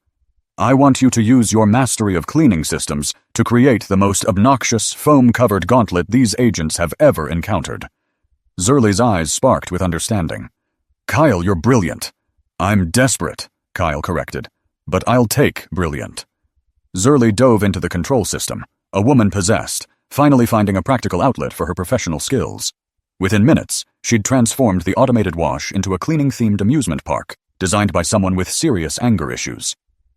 "I want you to use your mastery of cleaning systems to create the most obnoxious, foam-covered gauntlet these agents have ever encountered." Zurley's eyes sparked with understanding. "Kyle, you're brilliant." "I'm desperate," Kyle corrected, "but I'll take brilliant." Zurley dove into the control system, a woman possessed, finally finding a practical outlet for her professional skills. Within minutes, she'd transformed the automated wash into a cleaning-themed amusement park, designed by someone with serious anger issues.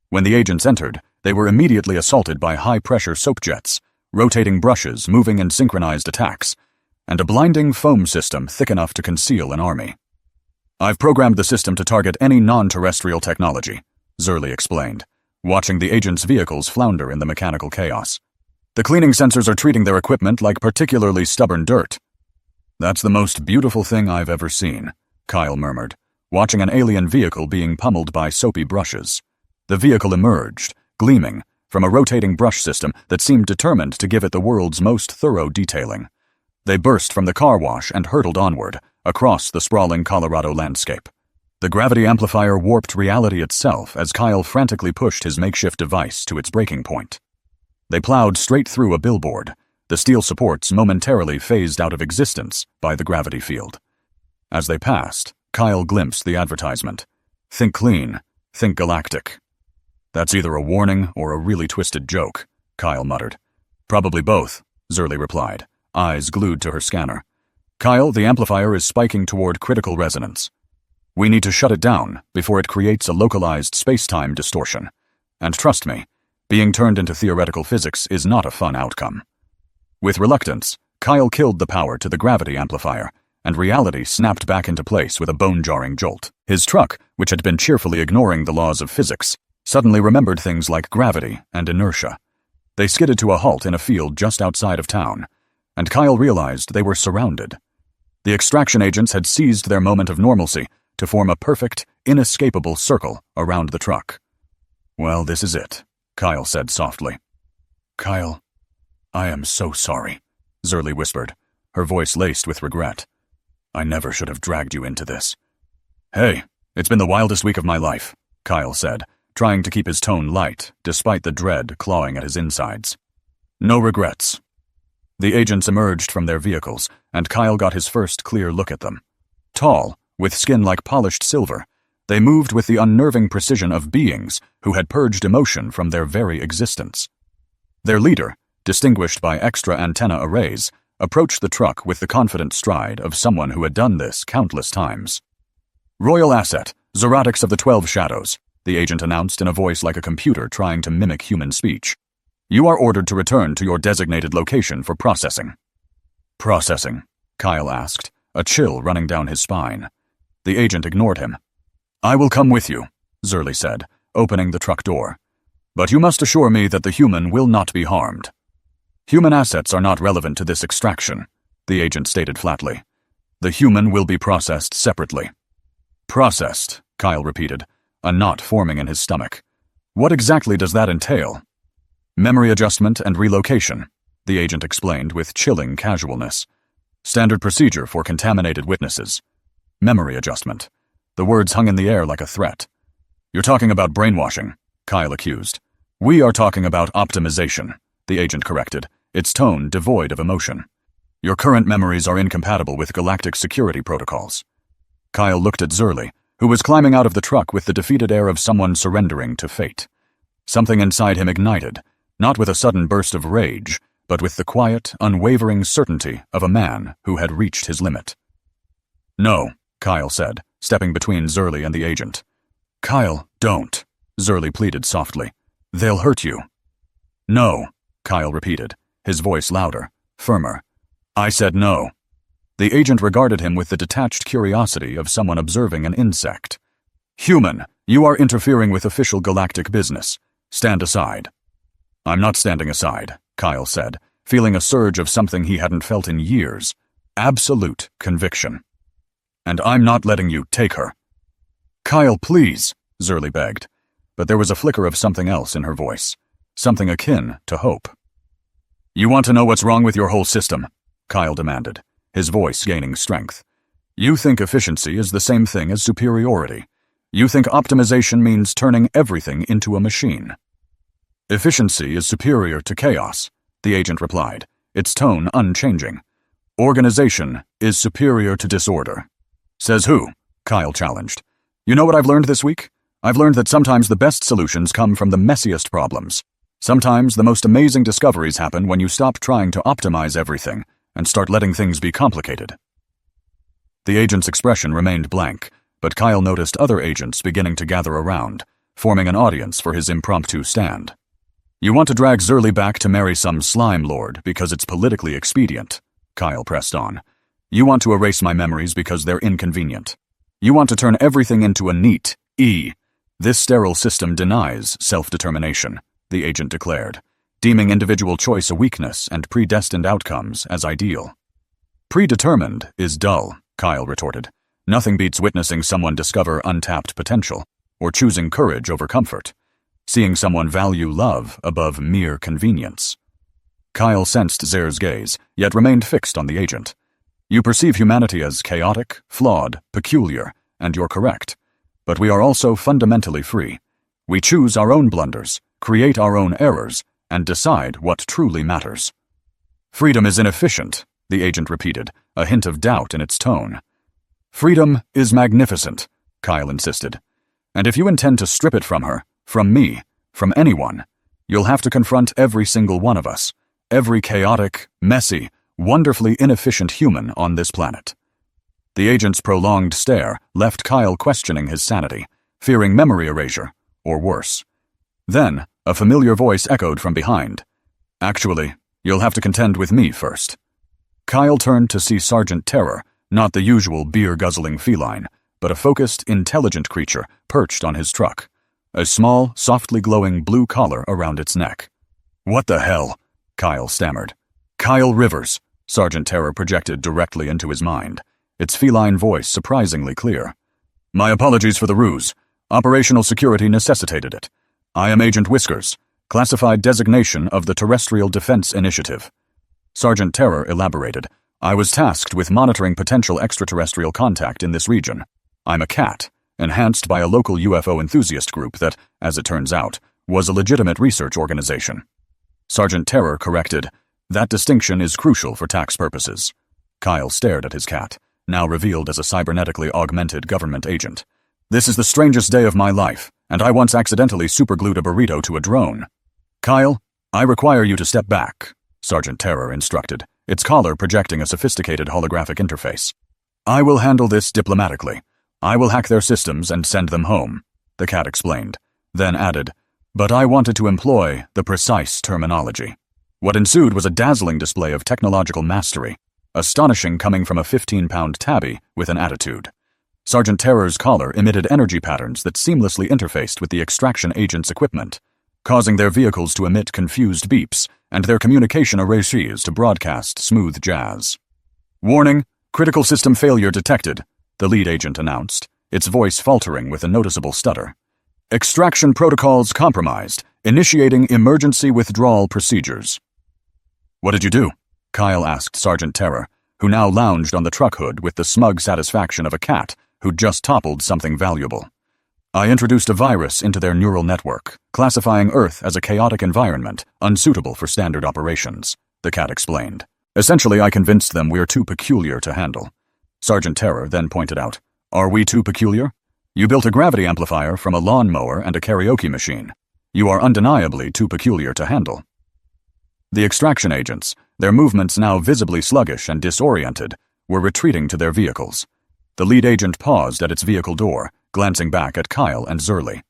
When the agents entered, they were immediately assaulted by high-pressure soap jets, rotating brushes, moving and synchronized attacks, and a blinding foam system thick enough to conceal an army. "I've programmed the system to target any non-terrestrial technology," Zurley explained, watching the agents' vehicles flounder in the mechanical chaos. "The cleaning sensors are treating their equipment like particularly stubborn dirt." "That's the most beautiful thing I've ever seen," Kyle murmured, watching an alien vehicle being pummeled by soapy brushes. The vehicle emerged, gleaming, from a rotating brush system that seemed determined to give it the world's most thorough detailing. They burst from the car wash and hurtled onward, across the sprawling Colorado landscape. The gravity amplifier warped reality itself as Kyle frantically pushed his makeshift device to its breaking point. They plowed straight through a billboard, the steel supports momentarily phased out of existence by the gravity field. As they passed, Kyle glimpsed the advertisement. "Think clean, think galactic." "That's either a warning or a really twisted joke," Kyle muttered. "Probably both," Zurley replied, eyes glued to her scanner. "Kyle, the amplifier is spiking toward critical resonance. We need to shut it down before it creates a localized space-time distortion. And trust me, being turned into theoretical physics is not a fun outcome." With reluctance, Kyle killed the power to the gravity amplifier, and reality snapped back into place with a bone-jarring jolt. His truck, which had been cheerfully ignoring the laws of physics, suddenly remembered things like gravity and inertia. They skidded to a halt in a field just outside of town, and Kyle realized they were surrounded. The extraction agents had seized their moment of normalcy to form a perfect, inescapable circle around the truck. "Well, this is it," Kyle said softly. "Kyle, I am so sorry," Zurley whispered, her voice laced with regret. "I never should have dragged you into this." "Hey, it's been the wildest week of my life," Kyle said, trying to keep his tone light, despite the dread clawing at his insides. "No regrets." The agents emerged from their vehicles, and Kyle got his first clear look at them. Tall, with skin like polished silver, they moved with the unnerving precision of beings who had purged emotion from their very existence. Their leader, distinguished by extra antenna arrays, approached the truck with the confident stride of someone who had done this countless times. "Royal asset, Zorotics of the 12 Shadows," the agent announced in a voice like a computer trying to mimic human speech. "You are ordered to return to your designated location for processing." "Processing?" Kyle asked, a chill running down his spine. The agent ignored him. "I will come with you," Zurley said, opening the truck door. "But you must assure me that the human will not be harmed." "Human assets are not relevant to this extraction," the agent stated flatly. "The human will be processed separately." "Processed," Kyle repeated, a knot forming in his stomach. "What exactly does that entail?" "Memory adjustment and relocation," the agent explained with chilling casualness. "Standard procedure for contaminated witnesses." Memory adjustment. The words hung in the air like a threat. "You're talking about brainwashing," Kyle accused. "We are talking about optimization," the agent corrected, its tone devoid of emotion. "Your current memories are incompatible with galactic security protocols." Kyle looked at Zurley, who was climbing out of the truck with the defeated air of someone surrendering to fate. Something inside him ignited, not with a sudden burst of rage, but with the quiet, unwavering certainty of a man who had reached his limit. "No," Kyle said, stepping between Zurley and the agent. "Kyle, don't," Zurley pleaded softly. "They'll hurt you." "No," Kyle repeated, his voice louder, firmer. "I said no." The agent regarded him with the detached curiosity of someone observing an insect. "Human, you are interfering with official galactic business. Stand aside." "I'm not standing aside," Kyle said, feeling a surge of something he hadn't felt in years. Absolute conviction. "And I'm not letting you take her." "Kyle, please," Zurley begged, but there was a flicker of something else in her voice, something akin to hope. "You want to know what's wrong with your whole system?" Kyle demanded, his voice gaining strength. "You think efficiency is the same thing as superiority. You think optimization means turning everything into a machine." "Efficiency is superior to chaos," the agent replied, its tone unchanging. "Organization is superior to disorder." "Says who?" Kyle challenged. "You know what I've learned this week? I've learned that sometimes the best solutions come from the messiest problems. Sometimes the most amazing discoveries happen when you stop trying to optimize everything and start letting things be complicated." The agent's expression remained blank, but Kyle noticed other agents beginning to gather around, forming an audience for his impromptu stand. "You want to drag Zurley back to marry some slime lord because it's politically expedient," Kyle pressed on. "You want to erase my memories because they're inconvenient. You want to turn everything into a neat E. This sterile system denies self-determination," the agent declared, deeming individual choice a weakness and predestined outcomes as ideal. "Predetermined is dull," Kyle retorted. "Nothing beats witnessing someone discover untapped potential, or choosing courage over comfort, seeing someone value love above mere convenience." Kyle sensed Zare's gaze, yet remained fixed on the agent. "You perceive humanity as chaotic, flawed, peculiar, and you're correct. But we are also fundamentally free. We choose our own blunders, create our own errors, and decide what truly matters." "Freedom is inefficient," the agent repeated, a hint of doubt in its tone. "Freedom is magnificent," Kyle insisted. "And if you intend to strip it from her, from me, from anyone, you'll have to confront every single one of us, every chaotic, messy, wonderfully inefficient human on this planet." The agent's prolonged stare left Kyle questioning his sanity, fearing memory erasure, or worse. Then, a familiar voice echoed from behind. "Actually, you'll have to contend with me first." Kyle turned to see Sergeant Terror, not the usual beer-guzzling feline, but a focused, intelligent creature perched on his truck, a small, softly glowing blue collar around its neck. "What the hell?" Kyle stammered. "Kyle Rivers," Sergeant Terror projected directly into his mind, its feline voice surprisingly clear. "My apologies for the ruse. Operational security necessitated it. I am Agent Whiskers, classified designation of the Terrestrial Defense Initiative." Sergeant Terror elaborated. "I was tasked with monitoring potential extraterrestrial contact in this region. I'm a cat, enhanced by a local UFO enthusiast group that, as it turns out, was a legitimate research organization." Sergeant Terror corrected, "That distinction is crucial for tax purposes." Kyle stared at his cat, now revealed as a cybernetically augmented government agent. "This is the strangest day of my life, and I once accidentally superglued a burrito to a drone." "Kyle, I require you to step back," Sergeant Terror instructed, its collar projecting a sophisticated holographic interface. "I will handle this diplomatically. I will hack their systems and send them home," the cat explained, then added, "But I wanted to employ the precise terminology." What ensued was a dazzling display of technological mastery, astonishing coming from a 15-pound tabby with an attitude. Sergeant Terror's collar emitted energy patterns that seamlessly interfaced with the extraction agent's equipment, causing their vehicles to emit confused beeps and their communication arrays to broadcast smooth jazz. "Warning, critical system failure detected," the lead agent announced, its voice faltering with a noticeable stutter. "Extraction protocols compromised, initiating emergency withdrawal procedures." "What did you do?" Kyle asked Sergeant Terror, who now lounged on the truck hood with the smug satisfaction of a cat who'd just toppled something valuable. "I introduced a virus into their neural network, classifying Earth as a chaotic environment, unsuitable for standard operations," the cat explained. "Essentially, I convinced them we're too peculiar to handle." Sergeant Terror then pointed out, "Are we too peculiar? You built a gravity amplifier from a lawnmower and a karaoke machine. You are undeniably too peculiar to handle." The extraction agents, their movements now visibly sluggish and disoriented, were retreating to their vehicles. The lead agent paused at its vehicle door, glancing back at Kyle and Zurley.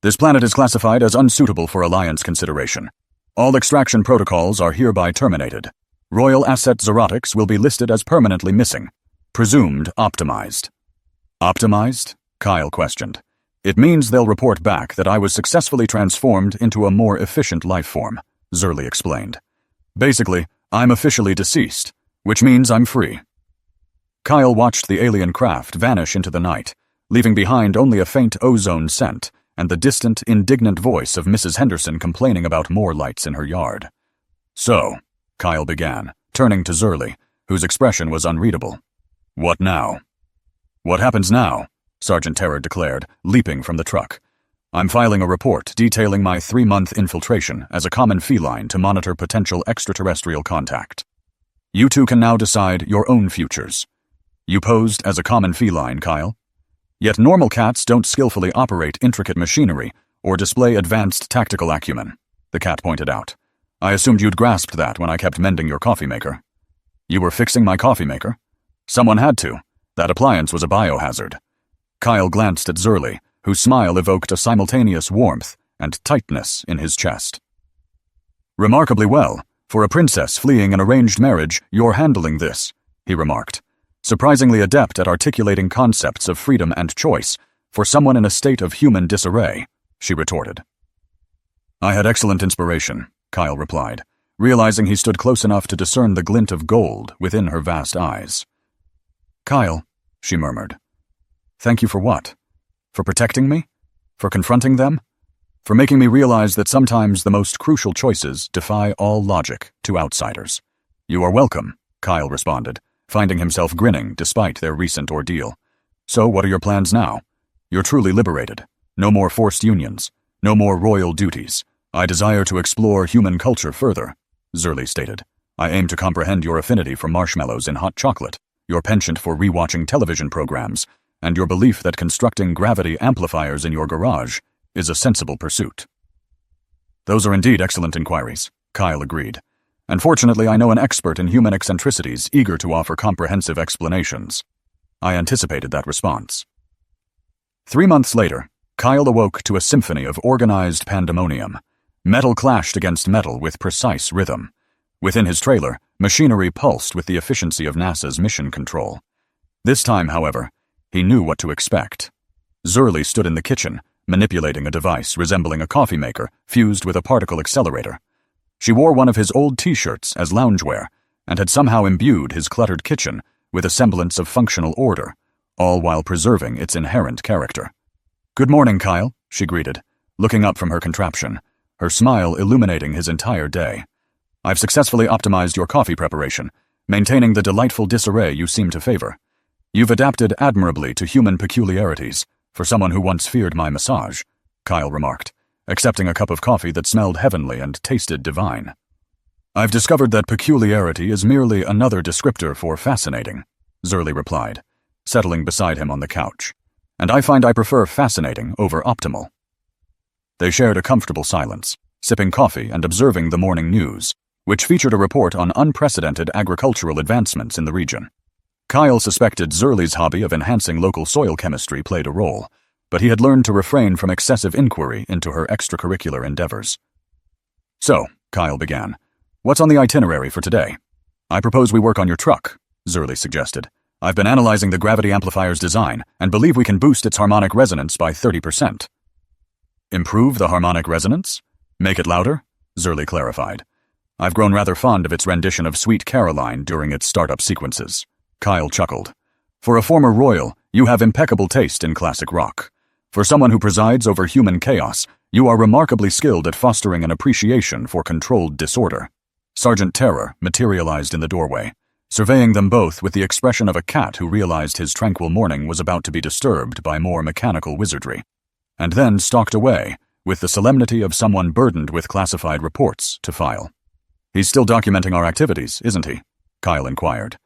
"This planet is classified as unsuitable for Alliance consideration. All extraction protocols are hereby terminated. Royal Asset Zerotics will be listed as permanently missing. Presumed optimized. Optimized? Kyle questioned. It means they'll report back that I was successfully transformed into a more efficient life form, Zerly explained. Basically, I'm officially deceased, which means I'm free. Kyle watched the alien craft vanish into the night, leaving behind only a faint ozone scent and the distant, indignant voice of Mrs. Henderson complaining about more lights in her yard. So, Kyle began, turning to Zerly, whose expression was unreadable. What now? What happens now? Sergeant Terror declared, leaping from the truck. I'm filing a report detailing my 3-month infiltration as a common feline to monitor potential extraterrestrial contact. You two can now decide your own futures. You posed as a common feline, Kyle. Yet normal cats don't skillfully operate intricate machinery or display advanced tactical acumen, the cat pointed out. I assumed you'd grasped that when I kept mending your coffee maker. You were fixing my coffee maker? Someone had to. That appliance was a biohazard. Kyle glanced at Zerly, whose smile evoked a simultaneous warmth and tightness in his chest. Remarkably well. For a princess fleeing an arranged marriage, you're handling this, he remarked. Surprisingly adept at articulating concepts of freedom and choice for someone in a state of human disarray, she retorted. I had excellent inspiration, Kyle replied, realizing he stood close enough to discern the glint of gold within her vast eyes. Kyle, she murmured. Thank you for what? For protecting me? For confronting them? For making me realize that sometimes the most crucial choices defy all logic to outsiders. You are welcome, Kyle responded, finding himself grinning despite their recent ordeal. So what are your plans now? You're truly liberated. No more forced unions. No more royal duties. I desire to explore human culture further, Zerly stated. I aim to comprehend your affinity for marshmallows in hot chocolate, your penchant for rewatching television programs, and your belief that constructing gravity amplifiers in your garage is a sensible pursuit. Those are indeed excellent inquiries, Kyle agreed. And fortunately I know an expert in human eccentricities eager to offer comprehensive explanations. I anticipated that response. 3 months later, Kyle awoke to a symphony of organized pandemonium. Metal clashed against metal with precise rhythm. Within his trailer, machinery pulsed with the efficiency of NASA's mission control. This time, however, he knew what to expect. Zerly stood in the kitchen, manipulating a device resembling a coffee maker fused with a particle accelerator. She wore one of his old t-shirts as loungewear and had somehow imbued his cluttered kitchen with a semblance of functional order, all while preserving its inherent character. Good morning, Kyle, she greeted, looking up from her contraption, her smile illuminating his entire day. I've successfully optimized your coffee preparation, maintaining the delightful disarray you seem to favor. You've adapted admirably to human peculiarities for someone who once feared my massage, Kyle remarked, accepting a cup of coffee that smelled heavenly and tasted divine. I've discovered that peculiarity is merely another descriptor for fascinating, Zerly replied, settling beside him on the couch. And I find I prefer fascinating over optimal. They shared a comfortable silence, sipping coffee and observing the morning news, which featured a report on unprecedented agricultural advancements in the region. Kyle suspected Zerly's hobby of enhancing local soil chemistry played a role, but he had learned to refrain from excessive inquiry into her extracurricular endeavors. So, Kyle began, what's on the itinerary for today? I propose we work on your truck, Zerly suggested. I've been analyzing the gravity amplifier's design and believe we can boost its harmonic resonance by 30%. Improve the harmonic resonance? Make it louder? Zerly clarified. I've grown rather fond of its rendition of Sweet Caroline during its startup sequences. Kyle chuckled. For a former royal, you have impeccable taste in classic rock. For someone who presides over human chaos, you are remarkably skilled at fostering an appreciation for controlled disorder. Sergeant Terror materialized in the doorway, surveying them both with the expression of a cat who realized his tranquil morning was about to be disturbed by more mechanical wizardry, and then stalked away with the solemnity of someone burdened with classified reports to file. He's still documenting our activities, isn't he? Kyle inquired.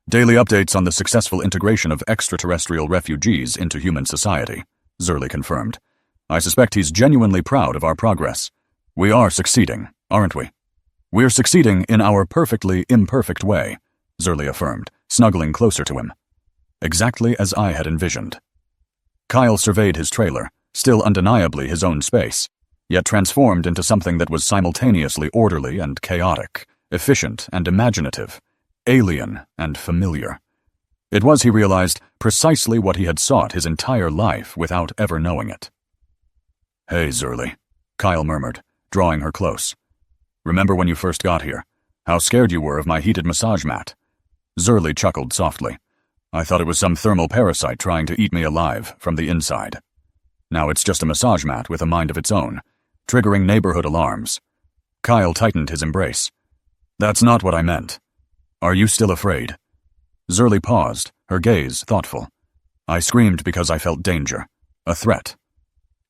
Daily updates on the successful integration of extraterrestrial refugees into human society, Zerly confirmed. I suspect he's genuinely proud of our progress. We are succeeding, aren't we? We're succeeding in our perfectly imperfect way, Zerly affirmed, snuggling closer to him. Exactly as I had envisioned. Kyle surveyed his trailer, still undeniably his own space, yet transformed into something that was simultaneously orderly and chaotic, efficient and imaginative, alien and familiar. It was, he realized, precisely what he had sought his entire life without ever knowing it. "Hey, Zurli," Kyle murmured, drawing her close. "Remember when you first got here? How scared you were of my heated massage mat?" Zurli chuckled softly. "I thought it was some thermal parasite trying to eat me alive from the inside. Now it's just a massage mat with a mind of its own, triggering neighborhood alarms." Kyle tightened his embrace. "That's not what I meant. Are you still afraid?" Zurli paused, her gaze thoughtful. "I screamed because I felt danger, a threat.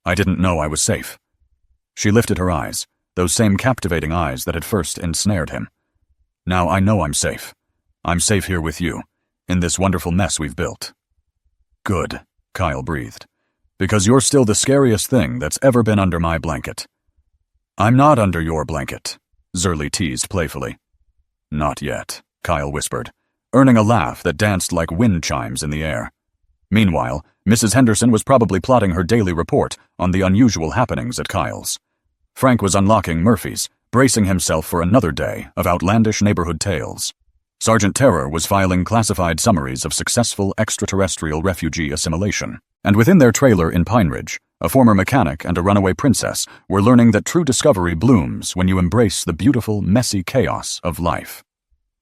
I didn't know I was safe." She lifted her eyes, those same captivating eyes that had first ensnared him. "Now I know I'm safe. I'm safe here with you, in this wonderful mess we've built." "Good," Kyle breathed, "because you're still the scariest thing that's ever been under my blanket." "I'm not under your blanket," Zurli teased playfully. "Not yet," Kyle whispered, earning a laugh that danced like wind chimes in the air. Meanwhile, Mrs. Henderson was probably plotting her daily report on the unusual happenings at Kyle's. Frank was unlocking Murphy's, bracing himself for another day of outlandish neighborhood tales. Sergeant Terror was filing classified summaries of successful extraterrestrial refugee assimilation. And within their trailer in Pine Ridge, a former mechanic and a runaway princess were learning that true discovery blooms when you embrace the beautiful, messy chaos of life.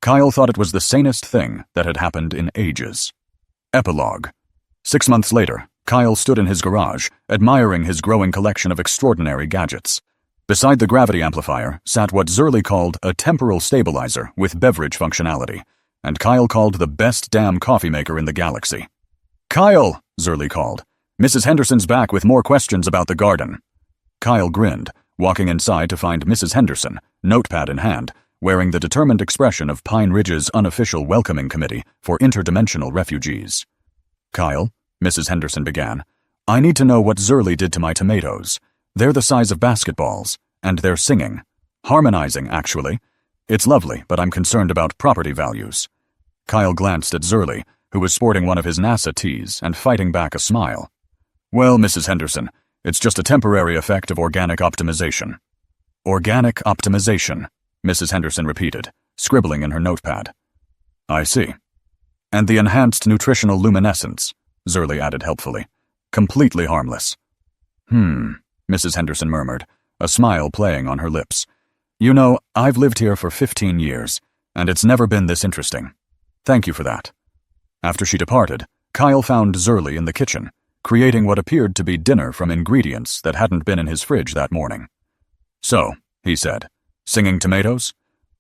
Kyle thought it was the sanest thing that had happened in ages. Epilogue. 6 months later, Kyle stood in his garage, admiring his growing collection of extraordinary gadgets. Beside the gravity amplifier sat what Zurli called a temporal stabilizer with beverage functionality, and Kyle called the best damn coffee maker in the galaxy. "Kyle!" Zurli called. "Mrs. Henderson's back with more questions about the garden." Kyle grinned, walking inside to find Mrs. Henderson, notepad in hand, wearing the determined expression of Pine Ridge's unofficial welcoming committee for interdimensional refugees. "Kyle," Mrs. Henderson began, "I need to know what Zurli did to my tomatoes. They're the size of basketballs, and they're singing. Harmonizing, actually. It's lovely, but I'm concerned about property values." Kyle glanced at Zurli, who was sporting one of his NASA tees and fighting back a smile. "Well, Mrs. Henderson, it's just a temporary effect of organic optimization." "Organic optimization," Mrs. Henderson repeated, scribbling in her notepad. "I see. And the enhanced nutritional luminescence," Zurli added helpfully. "Completely harmless." Mrs. Henderson murmured, a smile playing on her lips. "You know, I've lived here for 15 years, and it's never been this interesting. Thank you for that." After she departed, Kyle found Zurli in the kitchen, creating what appeared to be dinner from ingredients that hadn't been in his fridge that morning. "So," he said, "singing tomatoes?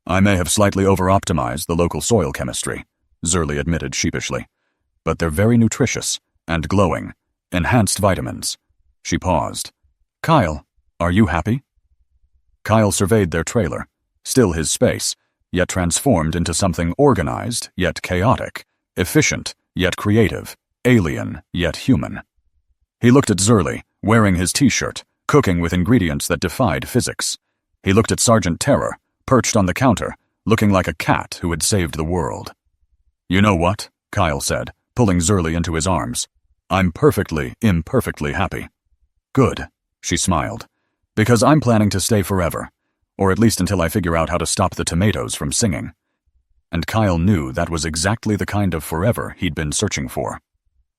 I may have slightly over-optimized the local soil chemistry," Zurli admitted sheepishly. "But they're very nutritious and glowing. Enhanced vitamins." She paused. "Kyle, are you happy?" Kyle surveyed their trailer, still his space, yet transformed into something organized yet chaotic, efficient yet creative, alien yet human. He looked at Zurli, wearing his t-shirt, cooking with ingredients that defied physics. He looked at Sergeant Terror, perched on the counter, looking like a cat who had saved the world. "You know what?" Kyle said, pulling Zurli into his arms. "I'm imperfectly happy." "Good," she smiled, "because I'm planning to stay forever, or at least until I figure out how to stop the tomatoes from singing." And Kyle knew that was exactly the kind of forever he'd been searching for.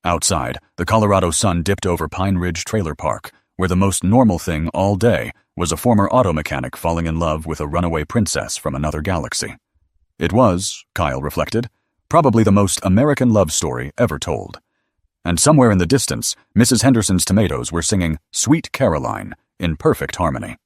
Outside, the Colorado sun dipped over Pine Ridge Trailer Park, where the most normal thing all day was a former auto mechanic falling in love with a runaway princess from another galaxy. It was, Kyle reflected, probably the most American love story ever told. And somewhere in the distance, Mrs. Henderson's tomatoes were singing Sweet Caroline in perfect harmony.